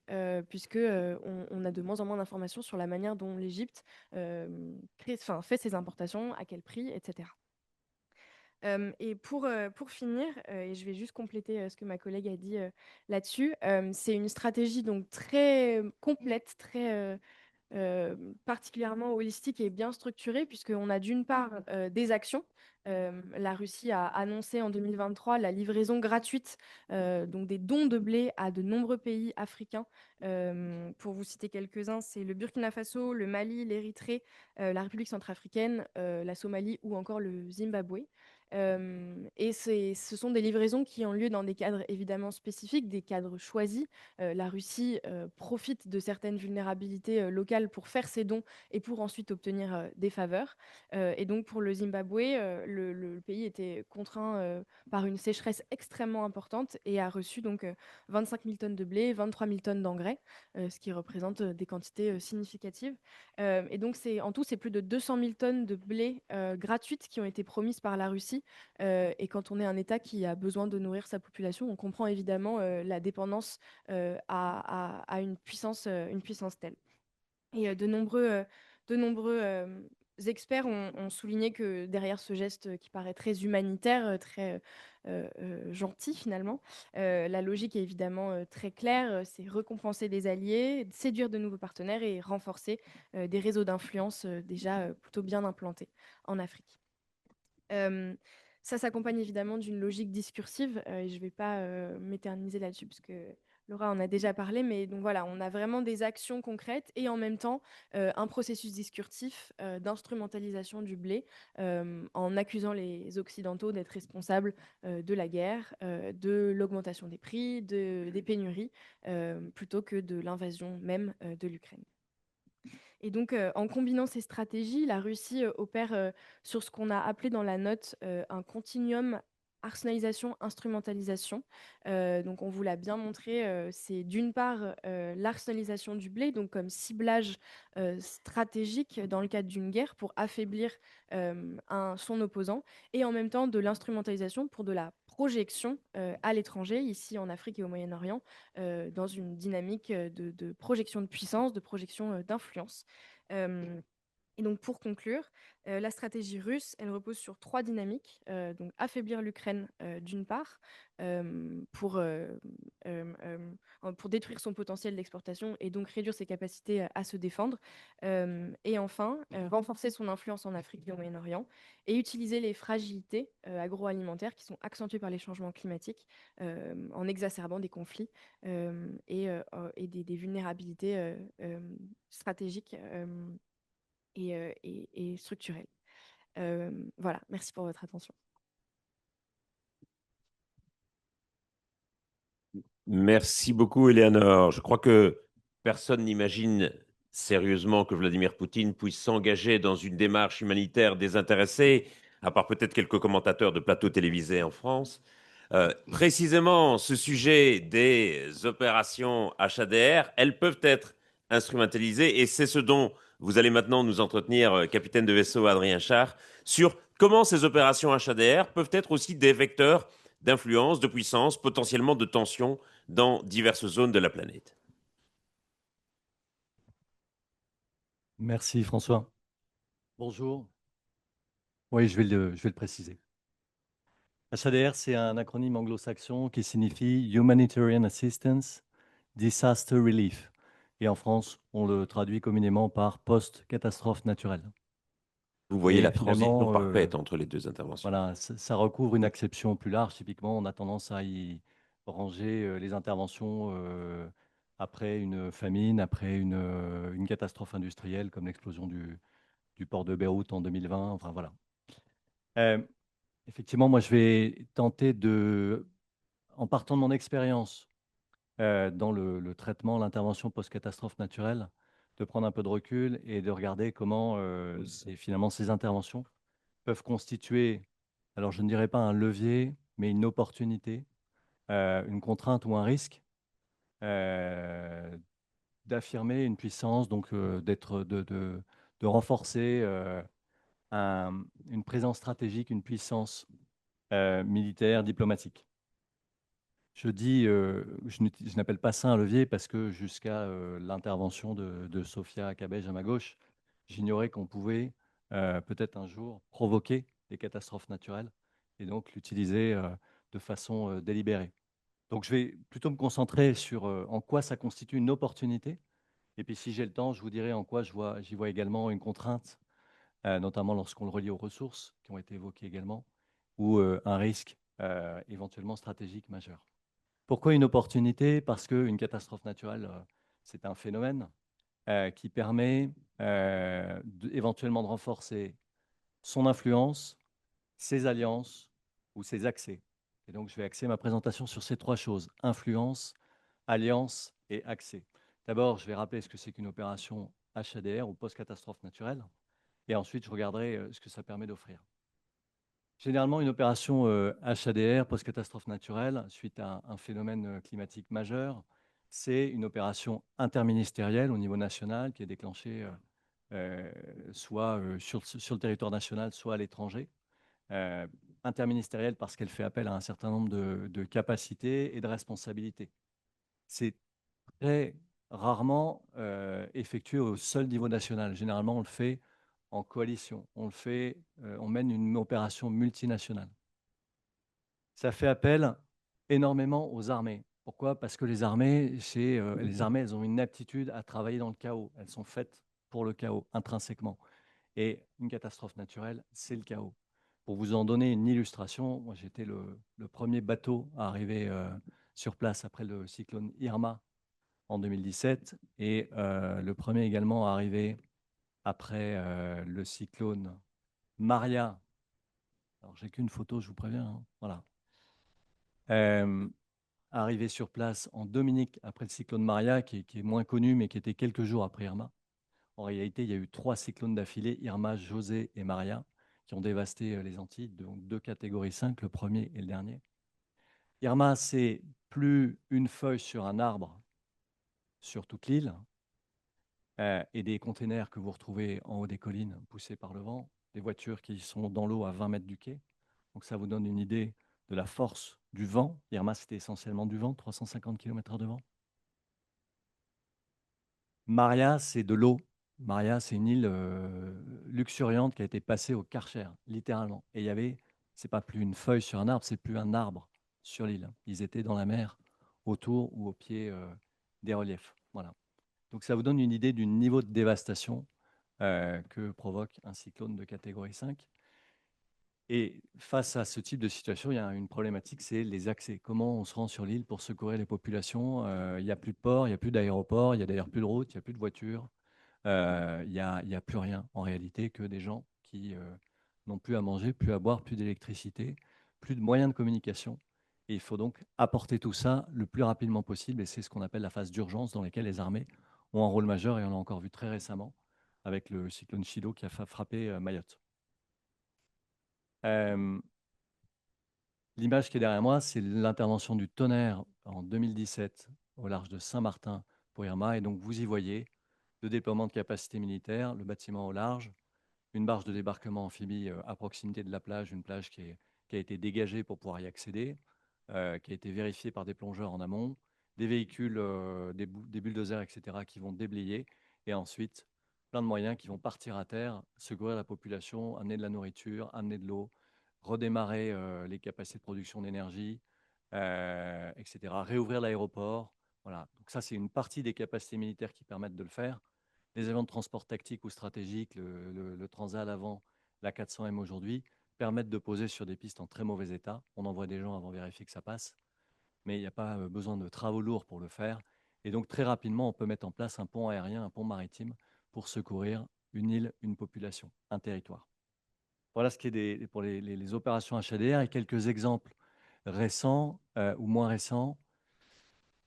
puisque on a de moins en moins d'informations sur la manière dont l'Égypte fait ses importations, à quel prix, etc. Et pour finir, et je vais juste compléter ce que ma collègue a dit là-dessus, c'est une stratégie donc très complète, très particulièrement holistique et bien structurée, puisqu'on a d'une part des actions. La Russie a annoncé en 2023 la livraison gratuite, donc des dons de blé à de nombreux pays africains. Pour vous citer quelques-uns, c'est le Burkina Faso, le Mali, l'Érythrée, la République centrafricaine, la Somalie ou encore le Zimbabwe. Et ce sont des livraisons qui ont lieu dans des cadres évidemment spécifiques, des cadres choisis. La Russie profite de certaines vulnérabilités locales pour faire ses dons et pour ensuite obtenir des faveurs. Et donc pour le Zimbabwe, le pays était contraint par une sécheresse extrêmement importante et a reçu donc 25 000 tonnes de blé, 23 000 tonnes d'engrais, ce qui représente des quantités significatives. Et donc en tout, c'est plus de 200 000 tonnes de blé gratuites qui ont été promises par la Russie. Et quand on est un État qui a besoin de nourrir sa population, on comprend évidemment la dépendance à une puissance telle. Et de nombreux experts ont souligné que derrière ce geste qui paraît très humanitaire, très gentil finalement, la logique est évidemment très claire, c'est récompenser des alliés, séduire de nouveaux partenaires et renforcer des réseaux d'influence déjà plutôt bien implantés en Afrique. Ça s'accompagne évidemment d'une logique discursive, et je ne vais pas m'éterniser là-dessus parce que Laura en a déjà parlé, mais donc voilà, on a vraiment des actions concrètes et en même temps un processus discursif d'instrumentalisation du blé en accusant les Occidentaux d'être responsables de la guerre, de l'augmentation des prix, des pénuries, plutôt que de l'invasion même de l'Ukraine. Et donc, en combinant ces stratégies, la Russie opère sur ce qu'on a appelé dans la note un continuum arsenalisation, instrumentalisation. Donc, on vous l'a bien montré, c'est d'une part l'arsenalisation du blé, donc comme ciblage stratégique dans le cadre d'une guerre pour affaiblir son opposant, et en même temps de l'instrumentalisation pour de la projection à l'étranger, ici en Afrique et au Moyen-Orient, dans une dynamique de projection de puissance, de projection d'influence. Et donc, pour conclure, la stratégie russe, elle repose sur 3 dynamiques. Donc, affaiblir l'Ukraine, d'une part, pour détruire son potentiel d'exportation et donc réduire ses capacités à se défendre. Et enfin, renforcer son influence en Afrique et au Moyen-Orient et utiliser les fragilités agroalimentaires qui sont accentuées par les changements climatiques en exacerbant des conflits et des vulnérabilités stratégiques et structurelles. Voilà, merci pour votre attention. Merci beaucoup, Eleanor. Je crois que personne n'imagine sérieusement que Vladimir Poutine puisse s'engager dans une démarche humanitaire désintéressée, à part peut-être quelques commentateurs de plateaux télévisés en France. Précisément, ce sujet des opérations HADR, elles peuvent être instrumentalisées, et c'est ce dont vous allez maintenant nous entretenir, capitaine de vaisseau Adrien Char, sur comment ces opérations HADR peuvent être aussi des vecteurs d'influence, de puissance, potentiellement de tension dans diverses zones de la planète. Merci François. Bonjour. Oui, je vais le préciser. HADR, c'est un acronyme anglo-saxon qui signifie Humanitarian Assistance, Disaster Relief. Et en France, on le traduit communément par post-catastrophe naturelle. Vous voyez Et la transition finalement, parfaite entre les deux interventions. voilà, ça recouvre une acception plus large. Typiquement, on a tendance à y ranger les interventions après une famine, après une catastrophe industrielle comme l'explosion du port de Beyrouth en 2020. Enfin, voilà. Euh, Effectivement, moi, je vais tenter en partant de mon expérience dans le traitement, l'intervention post-catastrophe naturelle, de prendre un peu de recul et de regarder comment finalement ces interventions peuvent constituer, alors je ne dirais pas un levier, mais une opportunité, une contrainte ou un risque euh, d'affirmer une puissance, donc de renforcer une présence stratégique, une puissance militaire, diplomatique. Je n'appelle pas ça un levier parce que jusqu'à l'intervention de Sofia Cabej à ma gauche, j'ignorais qu'on pouvait peut-être un jour provoquer des catastrophes naturelles et donc l'utiliser de façon délibérée. Donc je vais plutôt me concentrer sur en quoi ça constitue une opportunité. Et puis si j'ai le temps, je vous dirai en quoi j'y vois également une contrainte, notamment lorsqu'on le relie aux ressources qui ont été évoquées également, ou un risque éventuellement stratégique majeur. Pourquoi une opportunité? Parce qu'une catastrophe naturelle, c'est un phénomène qui permet éventuellement de renforcer son influence, ses alliances ou ses accès. Et donc, je vais axer ma présentation sur ces trois choses: influence, alliance et accès. D'abord, je vais rappeler ce que c'est qu'une opération HADR ou post-catastrophe naturelle. Et ensuite, je regarderai ce que ça permet d'offrir. Généralement, une opération HADR, post-catastrophe naturelle, suite à un phénomène climatique majeur, c'est une opération interministérielle au niveau national qui est déclenchée soit sur le territoire national, soit à l'étranger. Interministérielle parce qu'elle fait appel à un certain nombre de capacités et de responsabilités. C'est très rarement effectué au seul niveau national. Généralement, on le fait en coalition. On mène une opération multinationale. Ça fait appel énormément aux armées. Pourquoi? Parce que les armées, elles ont une aptitude à travailler dans le chaos. Elles sont faites pour le chaos, intrinsèquement. Et une catastrophe naturelle, c'est le chaos. Pour vous en donner une illustration, moi j'étais le premier bateau à arriver sur place après le cyclone Irma en 2017 et le premier également à arriver après le cyclone Maria. Alors j'ai qu'une photo, je vous préviens. Hein. Voilà. Arrivé sur place en Dominique après le cyclone Maria, qui est moins connu, mais qui était quelques jours après Irma. En réalité, il y a eu 3 cyclones d'affilée, Irma, José et Maria, qui ont dévasté les Antilles, donc 2 catégories 5, le premier et le dernier. Irma, c'est plus une feuille sur un arbre sur toute l'île, et des containers que vous retrouvez en haut des collines poussés par le vent, des voitures qui sont dans l'eau à 20 mètres du quai. Donc ça vous donne une idée de la force du vent. Irma, c'était essentiellement du vent, 350 km/h de vent. Maria, c'est de l'eau. Maria, c'est une île luxuriante qui a été passée au Karcher, littéralement. Et il y avait, c'est pas plus une feuille sur un arbre, c'est plus un arbre sur l'île. Ils étaient dans la mer, autour ou au pied des reliefs. Voilà. Donc ça vous donne une idée du niveau de dévastation que provoque un cyclone de catégorie 5. Et face à ce type de situation, il y a une problématique, c'est les accès. Comment on se rend sur l'île pour secourir les populations? Il n'y a plus de port, il n'y a plus d'aéroport, il n'y a d'ailleurs plus de route, il n'y a plus de voitures. Il n'y a plus rien en réalité que des gens qui n'ont plus à manger, plus à boire, plus d'électricité, plus de moyens de communication. Et il faut donc apporter tout ça le plus rapidement possible. Et c'est ce qu'on appelle la phase d'urgence dans laquelle les armées ont un rôle majeur. Et on l'a encore vu très récemment avec le cyclone Chido qui a frappé Mayotte. L'image qui est derrière moi, c'est l'intervention du Tonnerre en 2017 au large de Saint-Martin pour Irma. Et donc, vous y voyez le déploiement de capacités militaires, le bâtiment au large, une barge de débarquement amphibie à proximité de la plage, une plage qui a été dégagée pour pouvoir y accéder, qui a été vérifiée par des plongeurs en amont, des véhicules, des bulldozers, etc., qui vont déblayer, et ensuite plein de moyens qui vont partir à terre, secourir la population, amener de la nourriture, amener de l'eau, redémarrer les capacités de production d'énergie, etc., réouvrir l'aéroport. Voilà. Donc ça, c'est une partie des capacités militaires qui permettent de le faire. Les avions de transport tactique ou stratégique, le Transal avant la 400M aujourd'hui, permettent de poser sur des pistes en très mauvais état. On envoie des gens avant de vérifier que ça passe, mais il n'y a pas besoin de travaux lourds pour le faire. Et donc, très rapidement, on peut mettre en place un pont aérien, un pont maritime pour secourir une île, une population, un territoire. Voilà ce qui est pour les opérations HADR et quelques exemples récents ou moins récents.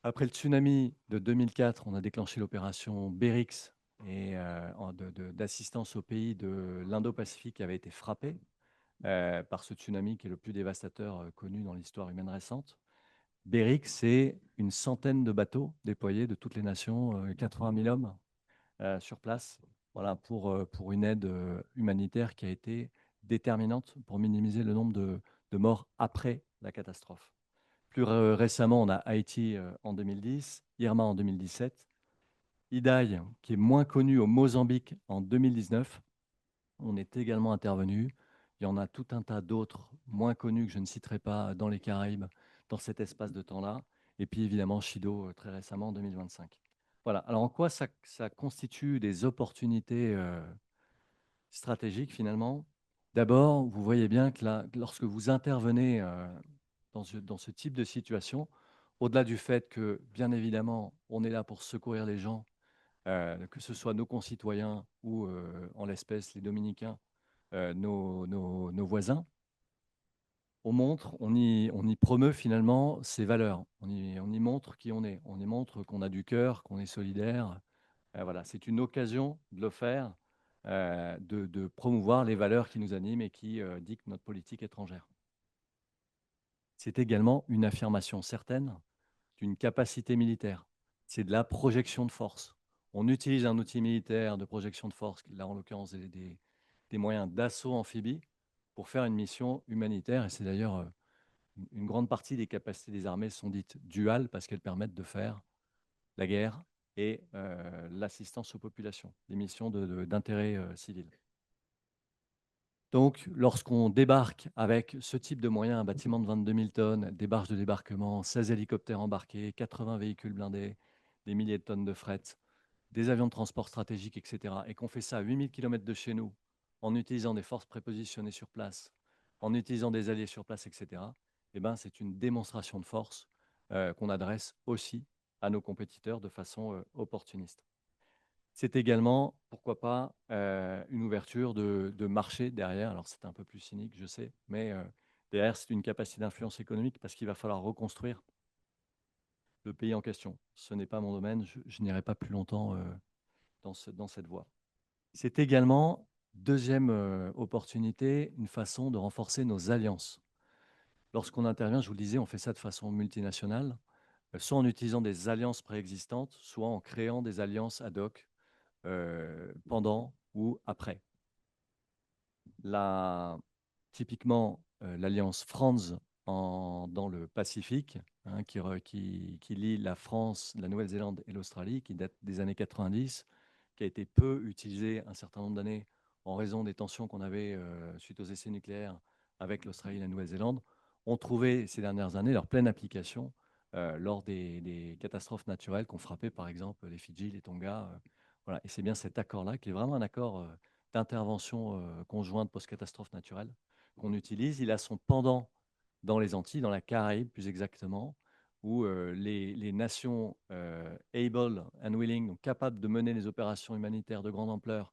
Après le tsunami de 2004, on a déclenché l'opération BERIX et d'assistance aux pays de l'Indo-Pacifique qui avait été frappé par ce tsunami qui est le plus dévastateur connu dans l'histoire humaine récente. BERIX, c'est une centaine de bateaux déployés de toutes les nations, 80 000 hommes sur place, voilà, pour une aide humanitaire qui a été déterminante pour minimiser le nombre de morts après la catastrophe. Plus récemment, on a Haïti en 2010, Irma en 2017, Idai, qui est moins connu au Mozambique en 2019. On est également intervenu. Il y en a tout un tas d'autres moins connus que je ne citerai pas dans les Caraïbes dans cet espace de temps-là. Et puis évidemment, Chido très récemment en 2025. Voilà. Alors en quoi ça constitue des opportunités stratégiques finalement? D'abord, vous voyez bien que là, lorsque vous intervenez dans ce type de situation, au-delà du fait que, bien évidemment, on est là pour secourir les gens, que ce soit nos concitoyens ou, en l'espèce, les Dominicains, nos voisins, on y promeut finalement ces valeurs. On y montre qui on est. On y montre qu'on a du cœur, qu'on est solidaire. Voilà, c'est une occasion de le faire, de promouvoir les valeurs qui nous animent et qui dictent notre politique étrangère. C'est également une affirmation certaine d'une capacité militaire. C'est de la projection de force. On utilise un outil militaire de projection de force, là en l'occurrence des moyens d'assaut amphibie, pour faire une mission humanitaire. Et c'est d'ailleurs une grande partie des capacités des armées sont dites duales parce qu'elles permettent de faire la guerre et l'assistance aux populations, des missions d'intérêt civil. Donc, lorsqu'on débarque avec ce type de moyens, un bâtiment de 22 000 tonnes, des barges de débarquement, 16 hélicoptères embarqués, 80 véhicules blindés, des milliers de tonnes de fret, des avions de transport stratégiques, etc., et qu'on fait ça à 8000 km de chez nous, en utilisant des forces prépositionnées sur place, en utilisant des alliés sur place, etc., eh ben, c'est une démonstration de force qu'on adresse aussi à nos compétiteurs de façon opportuniste. C'est également, pourquoi pas, une ouverture de marché derrière. Alors, c'est un peu plus cynique, je sais, mais derrière, c'est une capacité d'influence économique parce qu'il va falloir reconstruire le pays en question. Ce n'est pas mon domaine, je n'irai pas plus longtemps dans cette voie. C'est également, deuxième opportunité, une façon de renforcer nos alliances. Lorsqu'on intervient, je vous le disais, on fait ça de façon multinationale, soit en utilisant des alliances préexistantes, soit en créant des alliances ad hoc pendant ou après. Typiquement, l'alliance FRANZ dans le Pacifique, hein, qui lie la France, la Nouvelle-Zélande et l'Australie, qui date des années 90, qui a été peu utilisée un certain nombre d'années en raison des tensions qu'on avait suite aux essais nucléaires avec l'Australie et la Nouvelle-Zélande, ont trouvé ces dernières années leur pleine application lors des catastrophes naturelles qu'ont frappé par exemple les Fidji, les Tonga. Voilà. Et c'est bien cet accord-là qui est vraiment un accord d'intervention conjointe post-catastrophe naturelle qu'on utilise. Il a son pendant dans les Antilles, dans la Caraïbe plus exactement, où les nations able and willing, donc capables de mener des opérations humanitaires de grande ampleur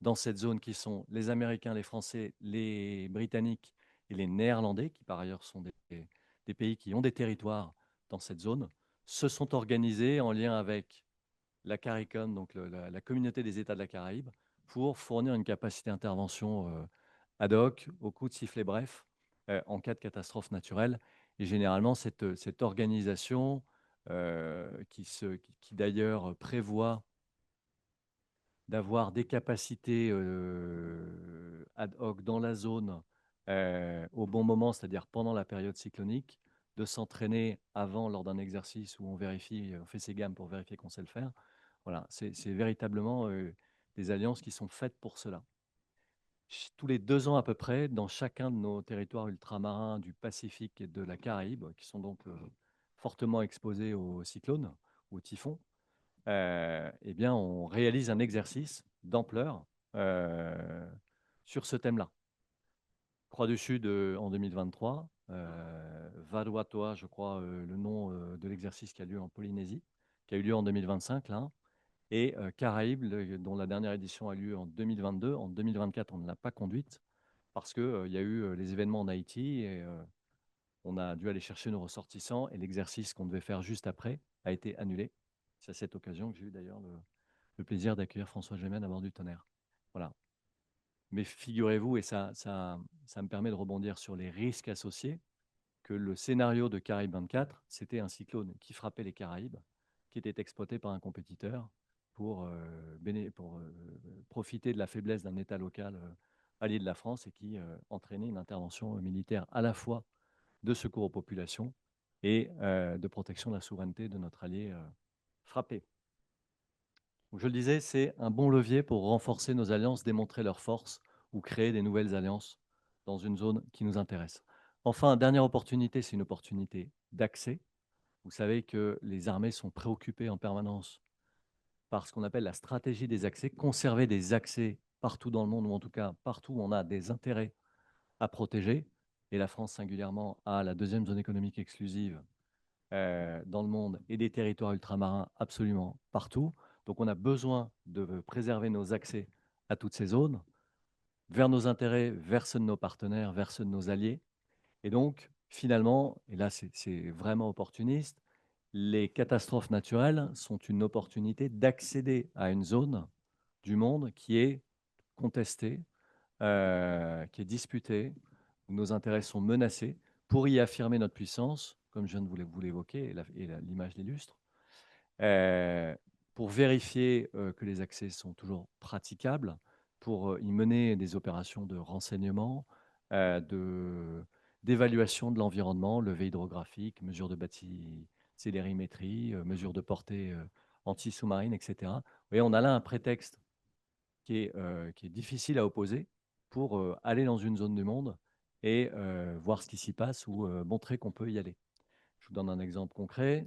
dans cette zone, qui sont les Américains, les Français, les Britanniques et les Néerlandais, qui par ailleurs sont des pays qui ont des territoires dans cette zone, se sont organisés en lien avec la CARICOM, donc la communauté des États de la Caraïbe, pour fournir une capacité d'intervention ad hoc, au coup de sifflet bref, en cas de catastrophe naturelle. Et généralement, cette organisation, qui d'ailleurs prévoit d'avoir des capacités ad hoc dans la zone au bon moment, c'est-à-dire pendant la période cyclonique, de s'entraîner avant lors d'un exercice où on vérifie, on fait ses gammes pour vérifier qu'on sait le faire. Voilà, c'est véritablement des alliances qui sont faites pour cela. Tous les 2 ans à peu près, dans chacun de nos territoires ultramarins du Pacifique et de la Caraïbe, qui sont donc fortement exposés aux cyclones, aux typhons, eh bien, on réalise un exercice d'ampleur sur ce thème-là. Croix du Sud en 2023, Vanuatu, je crois, le nom de l'exercice qui a lieu en Polynésie, qui a eu lieu en 2025, là, et Caraïbes, dont la dernière édition a lieu en 2022. En 2024, on ne l'a pas conduite parce qu'il y a eu les événements en Haïti et on a dû aller chercher nos ressortissants et l'exercice qu'on devait faire juste après a été annulé. C'est à cette occasion que j'ai eu d'ailleurs le plaisir d'accueillir François Gémen à bord du Tonnerre. Voilà. Mais figurez-vous, et ça me permet de rebondir sur les risques associés, que le scénario de Caraïbes 24, c'était un cyclone qui frappait les Caraïbes, qui était exploité par un compétiteur pour, profiter de la faiblesse d'un État local allié de la France et qui entraînait une intervention militaire à la fois de secours aux populations et de protection de la souveraineté de notre allié frappé. Donc, je le disais, c'est un bon levier pour renforcer nos alliances, démontrer leur force ou créer des nouvelles alliances dans une zone qui nous intéresse. Enfin, dernière opportunité, c'est une opportunité d'accès. Vous savez que les armées sont préoccupées en permanence par ce qu'on appelle la stratégie des accès, conserver des accès partout dans le monde, ou en tout cas partout où on a des intérêts à protéger. Et la France singulièrement a la deuxième zone économique exclusive dans le monde et des territoires ultramarins absolument partout. Donc on a besoin de préserver nos accès à toutes ces zones, vers nos intérêts, vers ceux de nos partenaires, vers ceux de nos alliés. Et donc, finalement, et là c'est vraiment opportuniste, les catastrophes naturelles sont une opportunité d'accéder à une zone du monde qui est contestée, qui est disputée, où nos intérêts sont menacés, pour y affirmer notre puissance, comme je viens de vous l'évoquer, et l'image l'illustre, euh, pour vérifier que les accès sont toujours praticables, pour y mener des opérations de renseignement, d'évaluation de l'environnement, levée hydrographique, mesure de bathycélérimétrie, mesure de portée anti-sous-marine, etc. Vous voyez, on a là un prétexte qui est difficile à opposer pour aller dans une zone du monde et voir ce qui s'y passe ou montrer qu'on peut y aller. Je vous donne un exemple concret.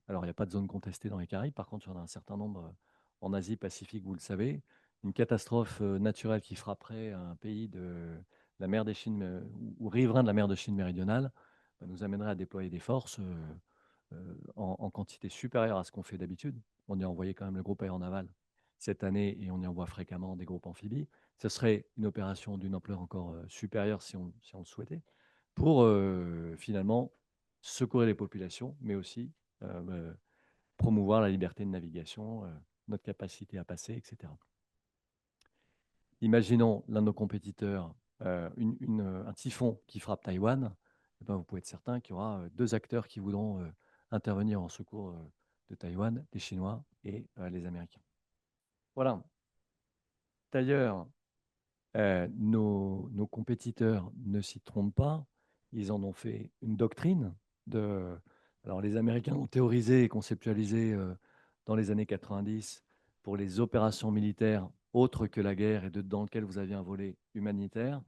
Alors, il n'y a pas de zone contestée dans les Caraïbes. Par contre, il y en a un certain nombre en Asie Pacifique, vous le savez. Une catastrophe naturelle qui frapperait un pays de la mer des Chines ou riverain de la mer de Chine méridionale nous amènerait à déployer des forces en quantité supérieure à ce qu'on fait d'habitude. On y a envoyé quand même le groupe aéronaval cette année et on y envoie fréquemment des groupes amphibies. Ce serait une opération d'une ampleur encore supérieure si on le souhaitait, pour finalement secourir les populations, mais aussi promouvoir la liberté de navigation, notre capacité à passer, etc. Imaginons l'un de nos compétiteurs, un typhon qui frappe Taïwan, eh ben, vous pouvez être certain qu'il y aura deux acteurs qui voudront intervenir en secours de Taïwan, les Chinois et les Américains. Voilà. D'ailleurs, nos compétiteurs ne s'y trompent pas. Ils en ont fait une doctrine. Alors, les Américains ont théorisé et conceptualisé dans les années 90 pour les opérations militaires autres que la guerre et dans lesquelles vous aviez un volet humanitaire.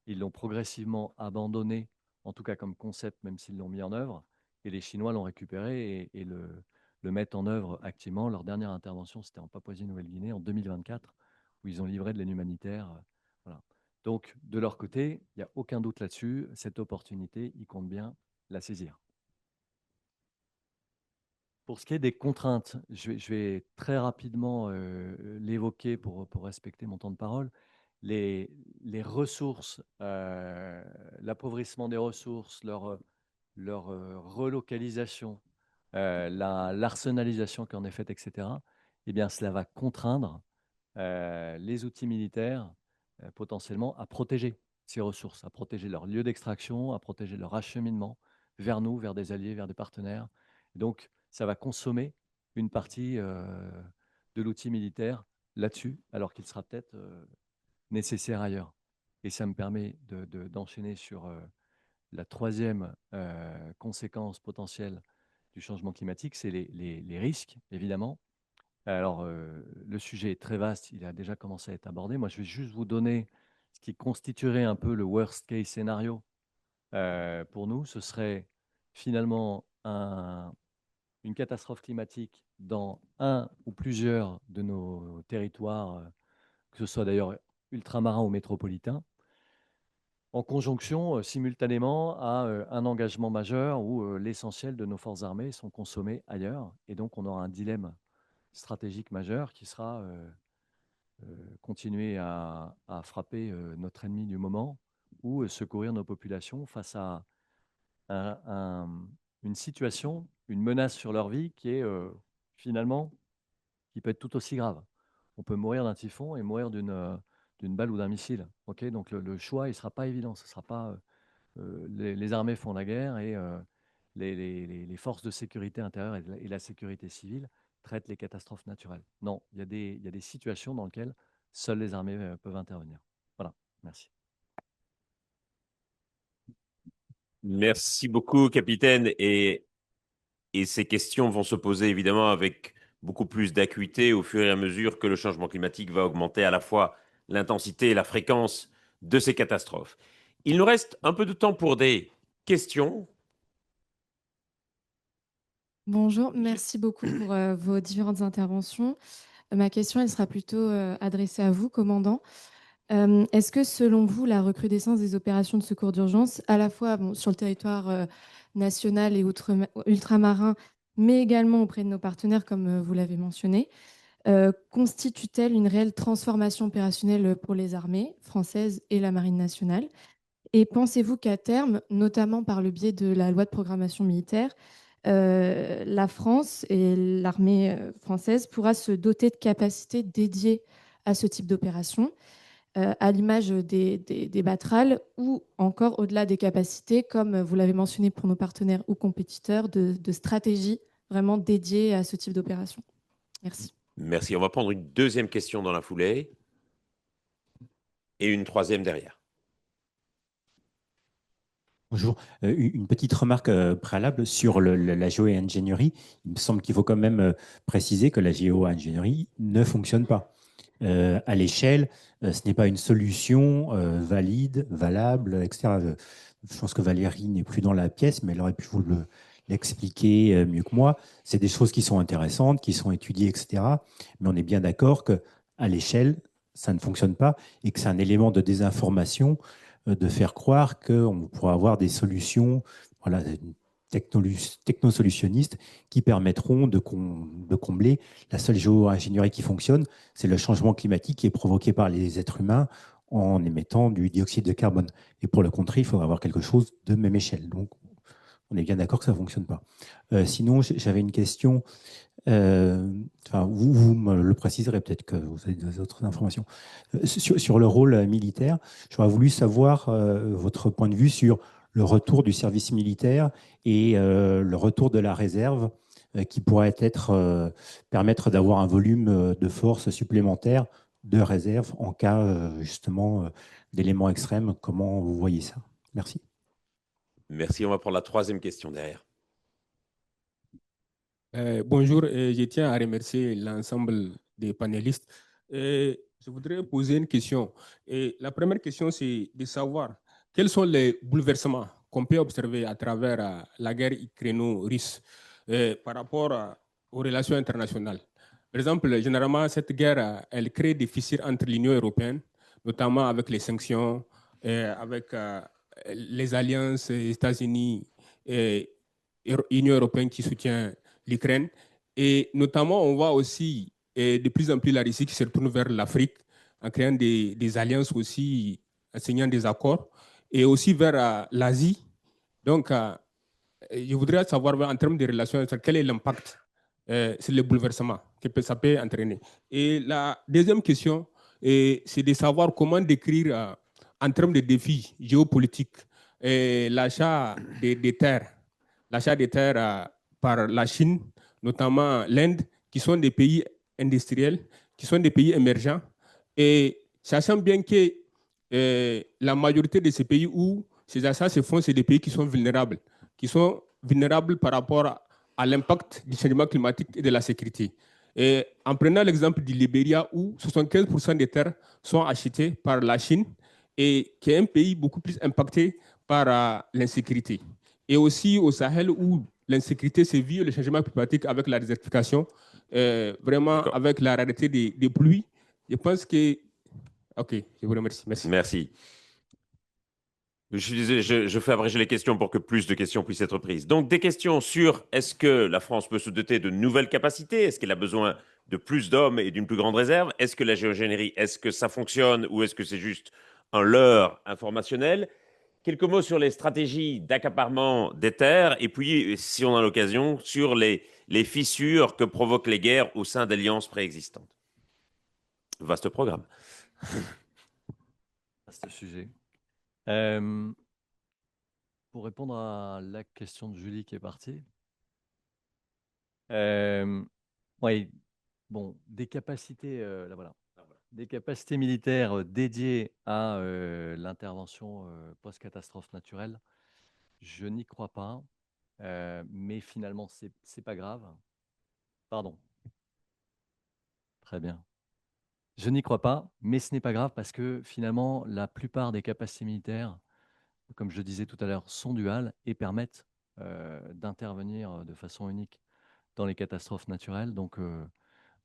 Ils l'ont progressivement abandonné, en tout cas comme concept, même s'ils l'ont mis en œuvre. Et les Chinois l'ont récupéré et le mettent en œuvre activement. Leur dernière intervention, c'était en Papouasie-Nouvelle-Guinée en 2024, où ils ont livré de l'aide humanitaire. Voilà. Donc, de leur côté, il n'y a aucun doute là-dessus. Cette opportunité, ils comptent bien la saisir. Pour ce qui est des contraintes, je vais très rapidement l'évoquer pour respecter mon temps de parole. Les ressources, l'appauvrissement des ressources, leur relocalisation, l'arsenalisation qui en est faite, etc., eh bien, cela va contraindre les outils militaires potentiellement à protéger ces ressources, à protéger leur lieu d'extraction, à protéger leur acheminement vers nous, vers des alliés, vers des partenaires. Et donc, ça va consommer une partie de l'outil militaire là-dessus, alors qu'il sera peut-être nécessaire ailleurs. Et ça me permet d'enchaîner sur la troisième conséquence potentielle du changement climatique, c'est les risques, évidemment. Alors, le sujet est très vaste, il a déjà commencé à être abordé. Moi, je vais juste vous donner ce qui constituerait un peu le worst case scénario pour nous. Ce serait finalement une catastrophe climatique dans un ou plusieurs de nos territoires, que ce soit d'ailleurs ultramarins ou métropolitains, en conjonction simultanément à un engagement majeur où l'essentiel de nos forces armées sont consommées ailleurs. Et donc, on aura un dilemme stratégique majeur qui sera continuer à frapper notre ennemi du moment ou secourir nos populations face à une situation, une menace sur leur vie qui est finalement, qui peut être tout aussi grave. On peut mourir d'un typhon et mourir d'une balle ou d'un missile. Okay, donc le choix, il ne sera pas évident. Ce sera pas, les armées font la guerre et les forces de sécurité intérieure et la sécurité civile traitent les catastrophes naturelles. Non, il y a des situations dans lesquelles seules les armées peuvent intervenir. Voilà, merci. Merci beaucoup, capitaine. Et ces questions vont se poser évidemment avec beaucoup plus d'acuité au fur et à mesure que le changement climatique va augmenter à la fois l'intensité et la fréquence de ces catastrophes. Il nous reste un peu de temps pour des questions. Bonjour, merci beaucoup pour vos différentes interventions. Ma question, elle sera plutôt adressée à vous, commandant. Est-ce que, selon vous, la recrudescence des opérations de secours d'urgence, à la fois sur le territoire national et ultramarin, mais également auprès de nos partenaires, comme vous l'avez mentionné, constitue-t-elle une réelle transformation opérationnelle pour les armées françaises et la marine nationale? Et pensez-vous qu'à terme, notamment par le biais de la loi de programmation militaire, la France et l'armée française pourra se doter de capacités dédiées à ce type d'opération, à l'image des Batral, ou encore au-delà des capacités, comme vous l'avez mentionné pour nos partenaires ou compétiteurs, de stratégies vraiment dédiées à ce type d'opération? Merci. Merci. On va prendre une deuxième question dans la foulée et une troisième derrière. Bonjour. Une petite remarque préalable sur la géo-ingénierie. Il me semble qu'il faut quand même préciser que la géo-ingénierie ne fonctionne pas. À l'échelle, ce n'est pas une solution valide, valable, etc. Je pense que Valérie n'est plus dans la pièce, mais elle aurait pu vous l'expliquer mieux que moi. C'est des choses qui sont intéressantes, qui sont étudiées, etc. Mais on est bien d'accord qu'à l'échelle, ça ne fonctionne pas et que c'est un élément de désinformation de faire croire qu'on pourra avoir des solutions voilà, technosolutionnistes qui permettront de combler. La seule géo-ingénierie qui fonctionne, c'est le changement climatique qui est provoqué par les êtres humains en émettant du dioxyde de carbone. Et pour le contrer, il faudra avoir quelque chose de même échelle. Donc, on est bien d'accord que ça ne fonctionne pas. Sinon, j'avais une question. Vous me le préciserez, peut-être que vous avez d'autres informations. Sur le rôle militaire, j'aurais voulu savoir votre point de vue sur le retour du service militaire et le retour de la réserve qui pourrait permettre d'avoir un volume de force supplémentaire de réserve en cas justement d'éléments extrêmes. Comment vous voyez ça? Merci. Merci. On va prendre la troisième question derrière. Bonjour, je tiens à remercier l'ensemble des panélistes. Je voudrais poser une question. La première question, c'est de savoir quels sont les bouleversements qu'on peut observer à travers la guerre ukraino-russe par rapport aux relations internationales. Par exemple, généralement, cette guerre, elle crée des fissures entre l'Union européenne, notamment avec les sanctions, avec les alliances États-Unis et Union européenne qui soutient l'Ukraine. Et notamment, on voit aussi de plus en plus la Russie qui se retourne vers l'Afrique en créant des alliances aussi, en signant des accords, et aussi vers l'Asie. Donc, je voudrais savoir en termes de relations, quel est l'impact sur le bouleversement que ça peut entraîner. Et la deuxième question, c'est de savoir comment décrire en termes de défis géopolitiques l'achat des terres. L'achat des terres par la Chine, notamment l'Inde, qui sont des pays industriels, qui sont des pays émergents. Et sachant bien que la majorité de ces pays où ces achats se font, c'est des pays qui sont vulnérables par rapport à l'impact du changement climatique et de la sécurité. Et en prenant l'exemple du Libéria, où 75% des terres sont achetées par la Chine et qui est un pays beaucoup plus impacté par l'insécurité. Et aussi au Sahel, où l'insécurité sévit, le changement climatique avec la désertification, vraiment avec la rareté des pluies. Je pense que... OK, je vous remercie. Merci. Merci. Je suis désolé, je fais abréger les questions pour que plus de questions puissent être prises. Donc, des questions sur est-ce que la France peut se doter de nouvelles capacités? Est-ce qu'elle a besoin de plus d'hommes et d'une plus grande réserve? Est-ce que la géogénérie, est-ce que ça fonctionne ou est-ce que c'est juste un leurre informationnel? Quelques mots sur les stratégies d'accaparement des terres et puis, si on a l'occasion, sur les fissures que provoquent les guerres au sein d'alliances préexistantes. Vaste programme. Vaste sujet. Pour répondre à la question de Julie qui est partie, ouais, bon, des capacités, là voilà, des capacités militaires dédiées à l'intervention post-catastrophe naturelle, je n'y crois pas, mais finalement, c'est pas grave. Pardon. Très bien. Je n'y crois pas, mais ce n'est pas grave parce que finalement, la plupart des capacités militaires, comme je le disais tout à l'heure, sont duales et permettent d'intervenir de façon unique dans les catastrophes naturelles. Donc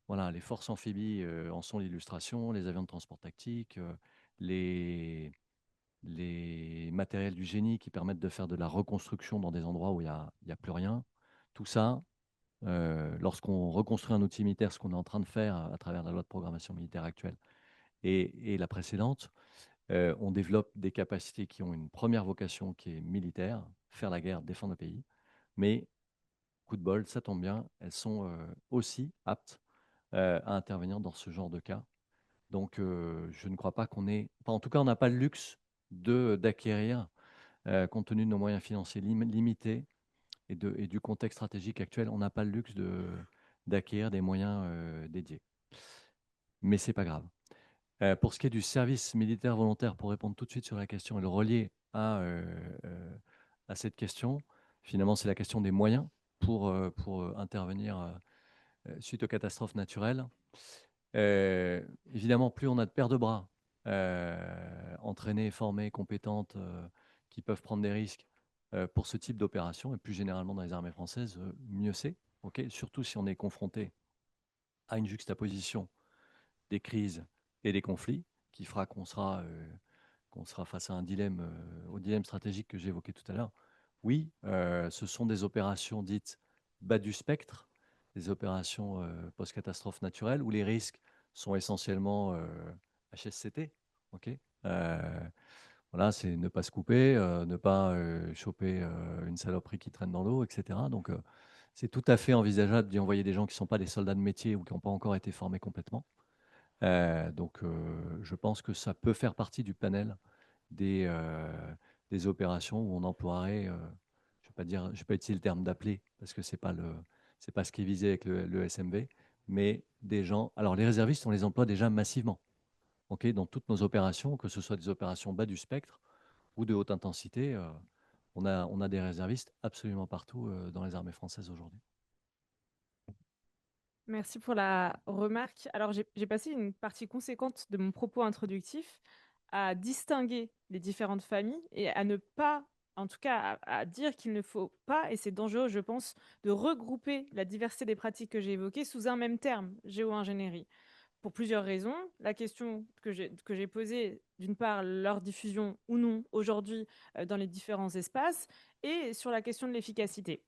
voilà, les forces amphibies en sont l'illustration, les avions de transport tactique, les matériels du génie qui permettent de faire de la reconstruction dans des endroits où il n'y a plus rien. Tout ça, lorsqu'on reconstruit un outil militaire, ce qu'on est en train de faire à travers la loi de programmation militaire actuelle et la précédente, on développe des capacités qui ont une première vocation qui est militaire, faire la guerre, défendre le pays. Mais, coup de bol, ça tombe bien, elles sont aussi aptes à intervenir dans ce genre de cas. Donc, je ne crois pas qu'on ait... Enfin, en tout cas, on n'a pas le luxe d'acquérir, compte tenu de nos moyens financiers limités et du contexte stratégique actuel, on n'a pas le luxe d'acquérir des moyens dédiés. Mais ce n'est pas grave. Pour ce qui est du service militaire volontaire, pour répondre tout de suite sur la question et le relier à cette question, finalement, c'est la question des moyens pour intervenir suite aux catastrophes naturelles. Évidemment, plus on a de paires de bras entraînées, formées, compétentes, qui peuvent prendre des risques pour ce type d'opération, et plus généralement dans les armées françaises, mieux c'est. Okay, surtout si on est confronté à une juxtaposition des crises et des conflits, qui fera qu'on sera face à un dilemme, au dilemme stratégique que j'évoquais tout à l'heure. Oui, ce sont des opérations dites bas du spectre, des opérations post-catastrophe naturelle, où les risques sont essentiellement HSCT. Okay, voilà, c'est ne pas se couper, ne pas choper une saloperie qui traîne dans l'eau, etc. Donc, c'est tout à fait envisageable d'y envoyer des gens qui ne sont pas des soldats de métier ou qui n'ont pas encore été formés complètement. Donc, je pense que ça peut faire partie du panel des opérations où on emploierait, je ne vais pas utiliser le terme d'appeler parce que c'est pas ce qui est visé avec le SMV, mais des gens. Alors, les réservistes, on les emploie déjà massivement. Okay, dans toutes nos opérations, que ce soit des opérations bas du spectre ou de haute intensité, on a des réservistes absolument partout dans les armées françaises aujourd'hui. Merci pour la remarque. Alors, j'ai passé une partie conséquente de mon propos introductif à distinguer les différentes familles et à ne pas, en tout cas, à dire qu'il ne faut pas, et c'est dangereux, je pense, de regrouper la diversité des pratiques que j'ai évoquées sous un même terme, géo-ingénierie. Pour plusieurs raisons. La question que j'ai posée, d'une part, leur diffusion ou non aujourd'hui dans les différents espaces, et sur la question de l'efficacité.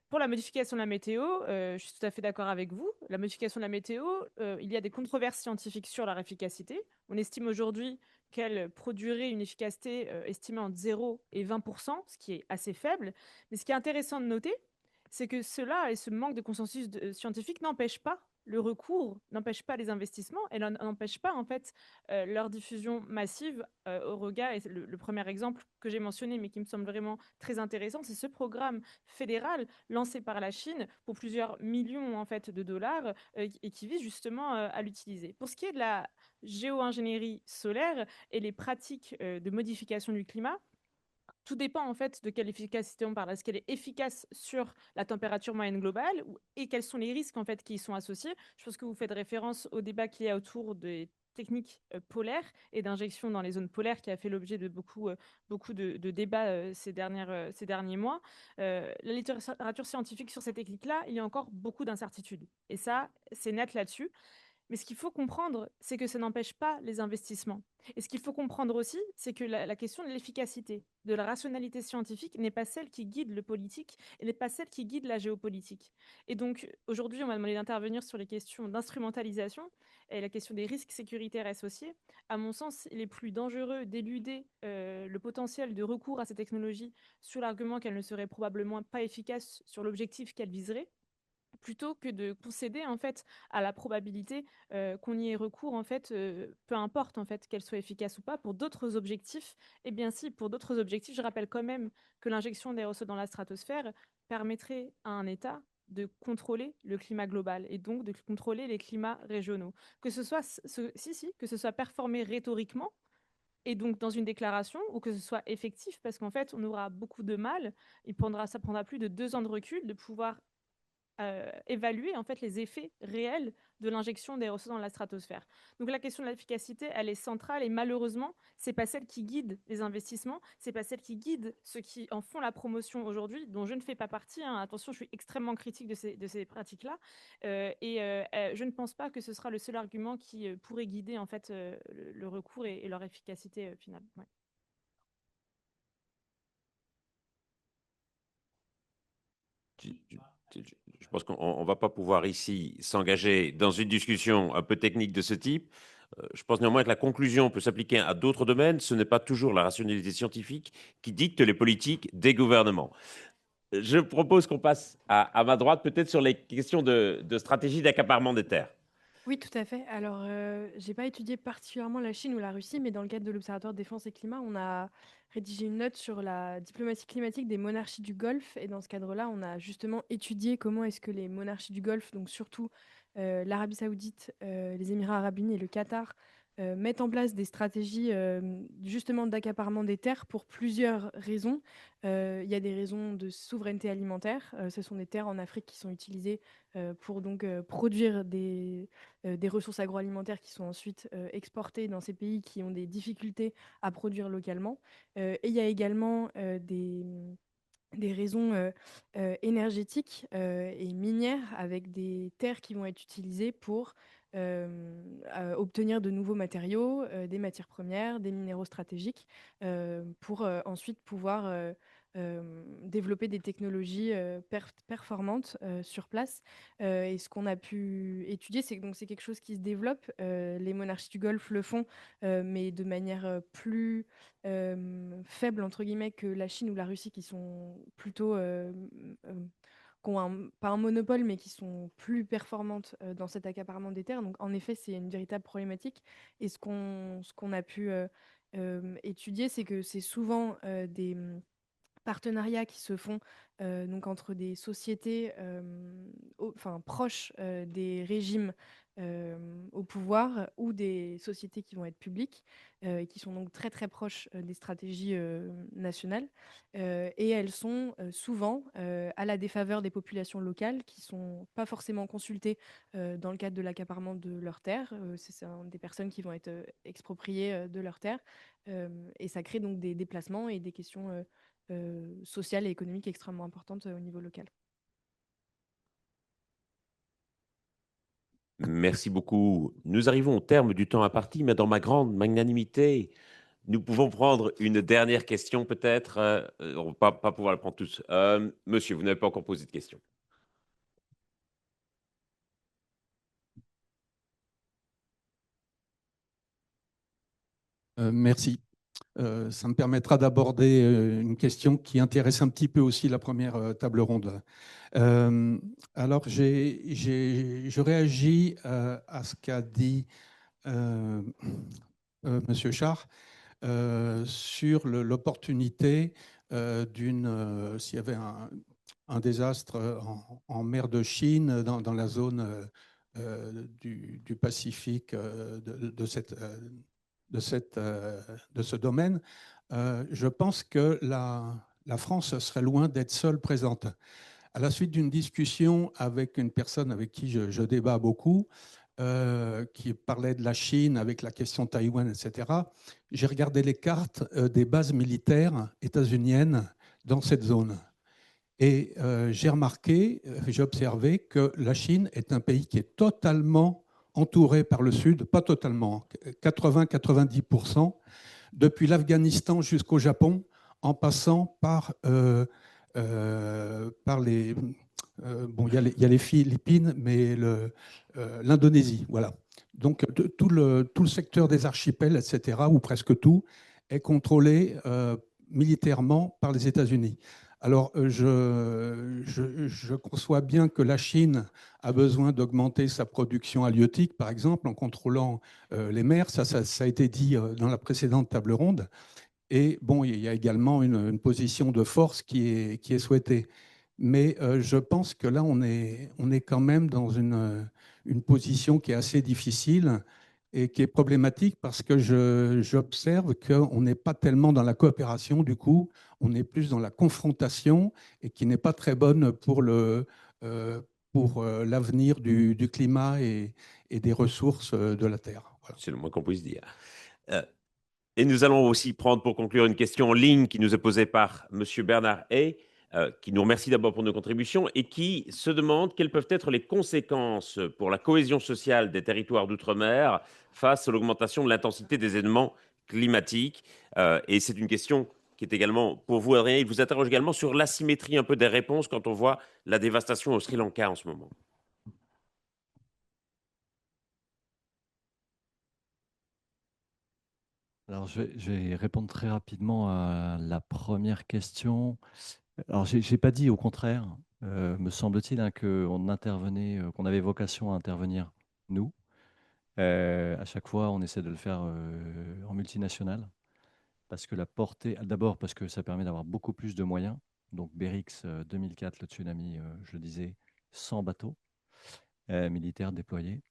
Pour la modification de la météo, je suis tout à fait d'accord avec vous. La modification de la météo, il y a des controverses scientifiques sur leur efficacité. On estime aujourd'hui qu'elle produirait une efficacité estimée entre 0 et 20%, ce qui est assez faible. Mais ce qui est intéressant de noter, c'est que cela et ce manque de consensus scientifique n'empêchent pas le recours, n'empêche pas les investissements et n'empêche pas en fait leur diffusion massive au regard. Et le premier exemple que j'ai mentionné, mais qui me semble vraiment très intéressant, c'est ce programme fédéral lancé par la Chine pour plusieurs millions en fait de dollars et qui vise justement à l'utiliser. Pour ce qui est de la géo-ingénierie solaire et les pratiques de modification du climat, tout dépend en fait de quelle efficacité on parle. Est-ce qu'elle est efficace sur la température moyenne globale et quels sont les risques en fait qui y sont associés? Je pense que vous faites référence au débat qu'il y a autour des techniques polaires et d'injection dans les zones polaires qui a fait l'objet de beaucoup de débats ces derniers mois. La littérature scientifique sur ces techniques-là, il y a encore beaucoup d'incertitudes. Et ça, c'est net là-dessus. Mais ce qu'il faut comprendre, c'est que ça n'empêche pas les investissements. Et ce qu'il faut comprendre aussi, c'est que la question de l'efficacité, de la rationalité scientifique n'est pas celle qui guide le politique et n'est pas celle qui guide la géopolitique. Et donc, aujourd'hui, on m'a demandé d'intervenir sur les questions d'instrumentalisation et la question des risques sécuritaires associés. À mon sens, il est plus dangereux d'éluder le potentiel de recours à ces technologies sur l'argument qu'elles ne seraient probablement pas efficaces sur l'objectif qu'elles viseraient, plutôt que de concéder en fait à la probabilité qu'on y ait recours en fait, peu importe en fait qu'elle soit efficace ou pas pour d'autres objectifs. Eh bien si, pour d'autres objectifs, je rappelle quand même que l'injection d'aérosols dans la stratosphère permettrait à un État de contrôler le climat global et donc de contrôler les climats régionaux. Que ce soit que ce soit performé rhétoriquement et donc dans une déclaration, ou que ce soit effectif, parce qu'en fait on aura beaucoup de mal. Ça prendra plus de 2 ans de recul de pouvoir évaluer en fait les effets réels de l'injection d'aérosols dans la stratosphère. Donc la question de l'efficacité, elle est centrale et malheureusement, c'est pas celle qui guide les investissements, c'est pas celle qui guide ceux qui en font la promotion aujourd'hui, dont je ne fais pas partie, hein. Attention, je suis extrêmement critique de ces pratiques-là, je ne pense pas que ce sera le seul argument qui pourrait guider en fait le recours et leur efficacité finale. Ouais. Je pense qu'on ne va pas pouvoir ici s'engager dans une discussion un peu technique de ce type. Je pense néanmoins que la conclusion peut s'appliquer à d'autres domaines. Ce n'est pas toujours la rationalité scientifique qui dicte les politiques des gouvernements. Je propose qu'on passe à ma droite, peut-être sur les questions de stratégie d'accaparement des terres. Oui, tout à fait. Alors, je n'ai pas étudié particulièrement la Chine ou la Russie, mais dans le cadre de l'Observatoire Défense et Climat, on a rédigé une note sur la diplomatie climatique des monarchies du Golfe. Et dans ce cadre-là, on a justement étudié comment est-ce que les monarchies du Golfe, donc surtout l'Arabie Saoudite, les Émirats Arabes Unis et le Qatar, mettent en place des stratégies justement d'accaparement des terres pour plusieurs raisons. Il y a des raisons de souveraineté alimentaire. Ce sont des terres en Afrique qui sont utilisées pour donc produire des ressources agroalimentaires qui sont ensuite exportées dans ces pays qui ont des difficultés à produire localement. Et il y a également des raisons énergétiques et minières avec des terres qui vont être utilisées pour obtenir de nouveaux matériaux, des matières premières, des minéraux stratégiques, pour ensuite pouvoir développer des technologies performantes sur place. Et ce qu'on a pu étudier, c'est que c'est quelque chose qui se développe. Les monarchies du Golfe le font, mais de manière plus faible, entre guillemets, que la Chine ou la Russie, qui sont plutôt qui ont pas un monopole, mais qui sont plus performantes dans cet accaparement des terres. Donc, en effet, c'est une véritable problématique. Et ce qu'on a pu étudier, c'est que c'est souvent des partenariats qui se font donc entre des sociétés proches des régimes au pouvoir ou des sociétés qui vont être publiques, qui sont donc très très proches des stratégies nationales. Et elles sont souvent à la défaveur des populations locales qui ne sont pas forcément consultées dans le cadre de l'accaparement de leurs terres. C'est des personnes qui vont être expropriées de leurs terres. Et ça crée donc des déplacements et des questions sociales et économiques extrêmement importantes au niveau local. Merci beaucoup. Nous arrivons au terme du temps imparti, mais dans ma grande magnanimité, nous pouvons prendre une dernière question peut-être. On ne va pas pouvoir la prendre tous. Monsieur, vous n'avez pas encore posé de question. Merci. Ça me permettra d'aborder une question qui intéresse un petit peu aussi la première table ronde. Alors, je réagis à ce qu'a dit Monsieur Char sur l'opportunité s'il y avait un désastre en mer de Chine, dans la zone du Pacifique de ce domaine, je pense que la France serait loin d'être seule présente. À la suite d'une discussion avec une personne avec qui je débat beaucoup, qui parlait de la Chine avec la question de Taïwan, etc., j'ai regardé les cartes des bases militaires états-uniennes dans cette zone. Et j'ai remarqué, j'ai observé que la Chine est un pays qui est totalement entourés par le Sud, pas totalement, 80-90%, depuis l'Afghanistan jusqu'au Japon, en passant par les... bon, il y a les Philippines, mais l'Indonésie, voilà. Donc, tout le secteur des archipels, etc., ou presque tout, est contrôlé militairement par les États-Unis. Alors, je conçois bien que la Chine a besoin d'augmenter sa production halieutique, par exemple, en contrôlant les mers. Ça a été dit dans la précédente table ronde. Et bon, il y a également une position de force qui est souhaitée. Mais je pense que là, on est quand même dans une position qui est assez difficile et qui est problématique parce que j'observe qu'on n'est pas tellement dans la coopération, du coup, on est plus dans la confrontation et qui n'est pas très bonne pour l'avenir du climat et des ressources de la Terre. Voilà. C'est le moins qu'on puisse dire. Et nous allons aussi prendre pour conclure une question en ligne qui nous est posée par M. Bernard Hay, qui nous remercie d'abord pour nos contributions et qui se demande quelles peuvent être les conséquences pour la cohésion sociale des territoires d'outre-mer face à l'augmentation de l'intensité des événements climatiques. Et c'est une question qui est également pour vous, Adrien. Il vous interroge également sur l'asymétrie un peu des réponses quand on voit la dévastation au Sri Lanka en ce moment. Alors, je vais répondre très rapidement à la première question. Alors, je n'ai pas dit au contraire, me semble-t-il, hein, qu'on intervenait, qu'on avait vocation à intervenir, nous. À chaque fois, on essaie de le faire en multinational, parce que la portée, d'abord parce que ça permet d'avoir beaucoup plus de moyens. Donc, Berix 2004, le tsunami, je le disais, 100 bateaux militaires déployés.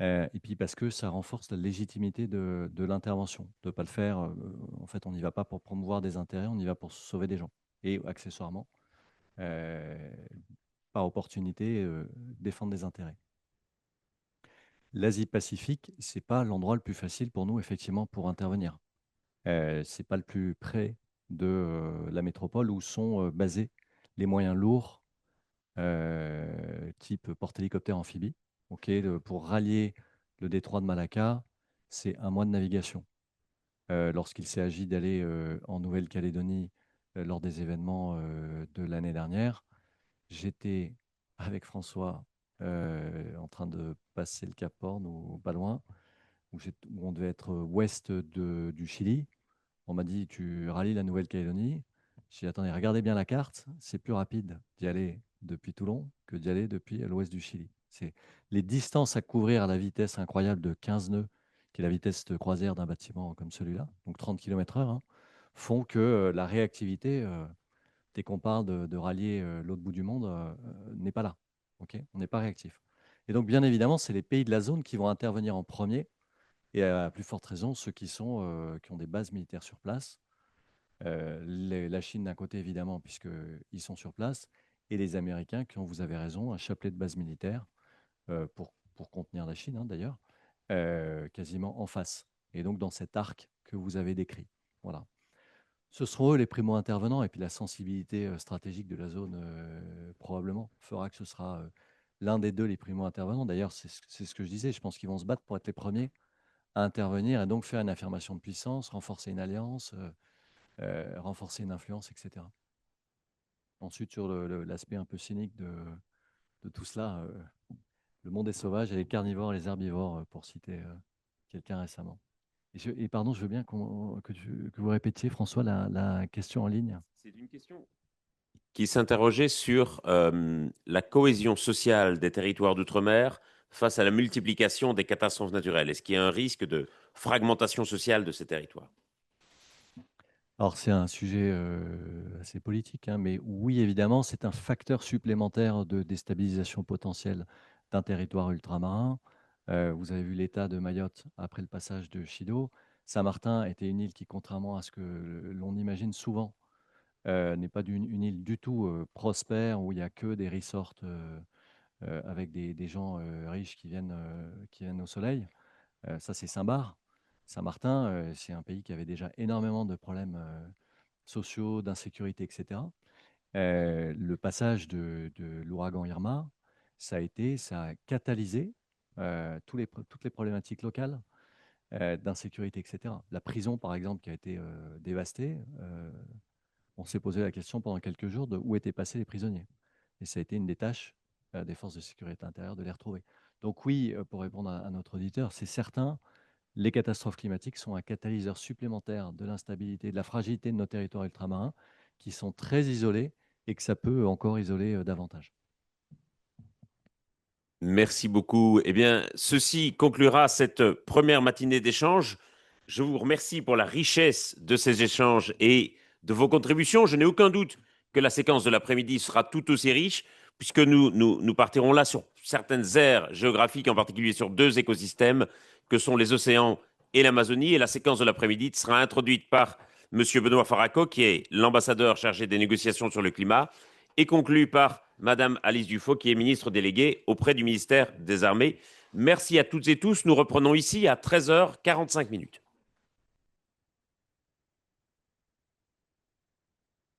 Et puis parce que ça renforce la légitimité de l'intervention, de ne pas le faire. En fait, on n'y va pas pour promouvoir des intérêts, on y va pour sauver des gens. Et accessoirement, par opportunité, défendre des intérêts. L'Asie-Pacifique, ce n'est pas l'endroit le plus facile pour nous, effectivement, pour intervenir. Ce n'est pas le plus près de la métropole où sont basés les moyens lourds, type porte-hélicoptère amphibie. Pour rallier le détroit de Malacca, c'est 1 mois de navigation. Lorsqu'il s'est agi d'aller en Nouvelle-Calédonie lors des événements de l'année dernière, j'étais avec François en train de passer le Cap Horn ou pas loin, où on devait être ouest du Chili. On m'a dit, tu rallies la Nouvelle-Calédonie. J'ai dit, attendez, regardez bien la carte, c'est plus rapide d'y aller depuis Toulon que d'y aller depuis l'ouest du Chili. C'est les distances à couvrir à la vitesse incroyable de 15 nœuds, qui est la vitesse de croisière d'un bâtiment comme celui-là, donc 30 km/h, hein, font que la réactivité, dès qu'on parle de rallier l'autre bout du monde, n'est pas là. On n'est pas réactif. Et donc, bien évidemment, c'est les pays de la zone qui vont intervenir en premier, et à plus forte raison, ceux qui ont des bases militaires sur place. La Chine d'un côté, évidemment, puisqu'ils sont sur place, et les Américains qui ont, vous avez raison, un chapelet de bases militaires pour contenir la Chine, hein, d'ailleurs, quasiment en face. Et donc dans cet arc que vous avez décrit. Voilà. Ce seront eux les primo-intervenants, et puis la sensibilité stratégique de la zone, probablement, fera que ce sera l'un des deux les primo-intervenants. D'ailleurs, c'est ce que je disais, je pense qu'ils vont se battre pour être les premiers à intervenir et donc faire une affirmation de puissance, renforcer une alliance, renforcer une influence, etc. Ensuite, sur l'aspect un peu cynique de tout cela, le monde est sauvage et les carnivores et les herbivores, pour citer quelqu'un récemment. Et pardon, je veux bien que vous répétiez, François, la question en ligne. C'est une question qui s'interrogeait sur la cohésion sociale des territoires d'outre-mer face à la multiplication des catastrophes naturelles. Est-ce qu'il y a un risque de fragmentation sociale de ces territoires? Alors, c'est un sujet assez politique, hein, mais oui, évidemment, c'est un facteur supplémentaire de déstabilisation potentielle d'un territoire ultramarin. Vous avez vu l'état de Mayotte après le passage de Chido. Saint-Martin était une île qui, contrairement à ce que l'on imagine souvent, n'est pas une île du tout prospère, où il n'y a que des resorts avec des gens riches qui viennent au soleil. Ça, c'est Saint-Barth. Saint-Martin, c'est un pays qui avait déjà énormément de problèmes sociaux, d'insécurité, etc. Le passage de l'ouragan Irma, ça a catalysé toutes les problématiques locales d'insécurité, etc. La prison, par exemple, qui a été dévastée, on s'est posé la question pendant quelques jours de où étaient passés les prisonniers. Et ça a été une des tâches des forces de sécurité intérieure de les retrouver. Donc oui, pour répondre à notre auditeur, c'est certain, les catastrophes climatiques sont un catalyseur supplémentaire de l'instabilité, de la fragilité de nos territoires ultramarins, qui sont très isolés et que ça peut encore isoler davantage. Merci beaucoup. Eh bien, ceci conclura cette première matinée d'échange. Je vous remercie pour la richesse de ces échanges et de vos contributions. Je n'ai aucun doute que la séquence de l'après-midi sera tout aussi riche, puisque nous partirons là sur certaines aires géographiques, en particulier sur 2 écosystèmes, que sont les océans et l'Amazonie. Et la séquence de l'après-midi sera introduite par M. Benoît Faraco, qui est l'ambassadeur chargé des négociations sur le climat, et conclue par Madame Alice Dufaux, qui est ministre déléguée auprès du ministère des Armées. Merci à toutes et tous. Nous reprenons ici à 13h45.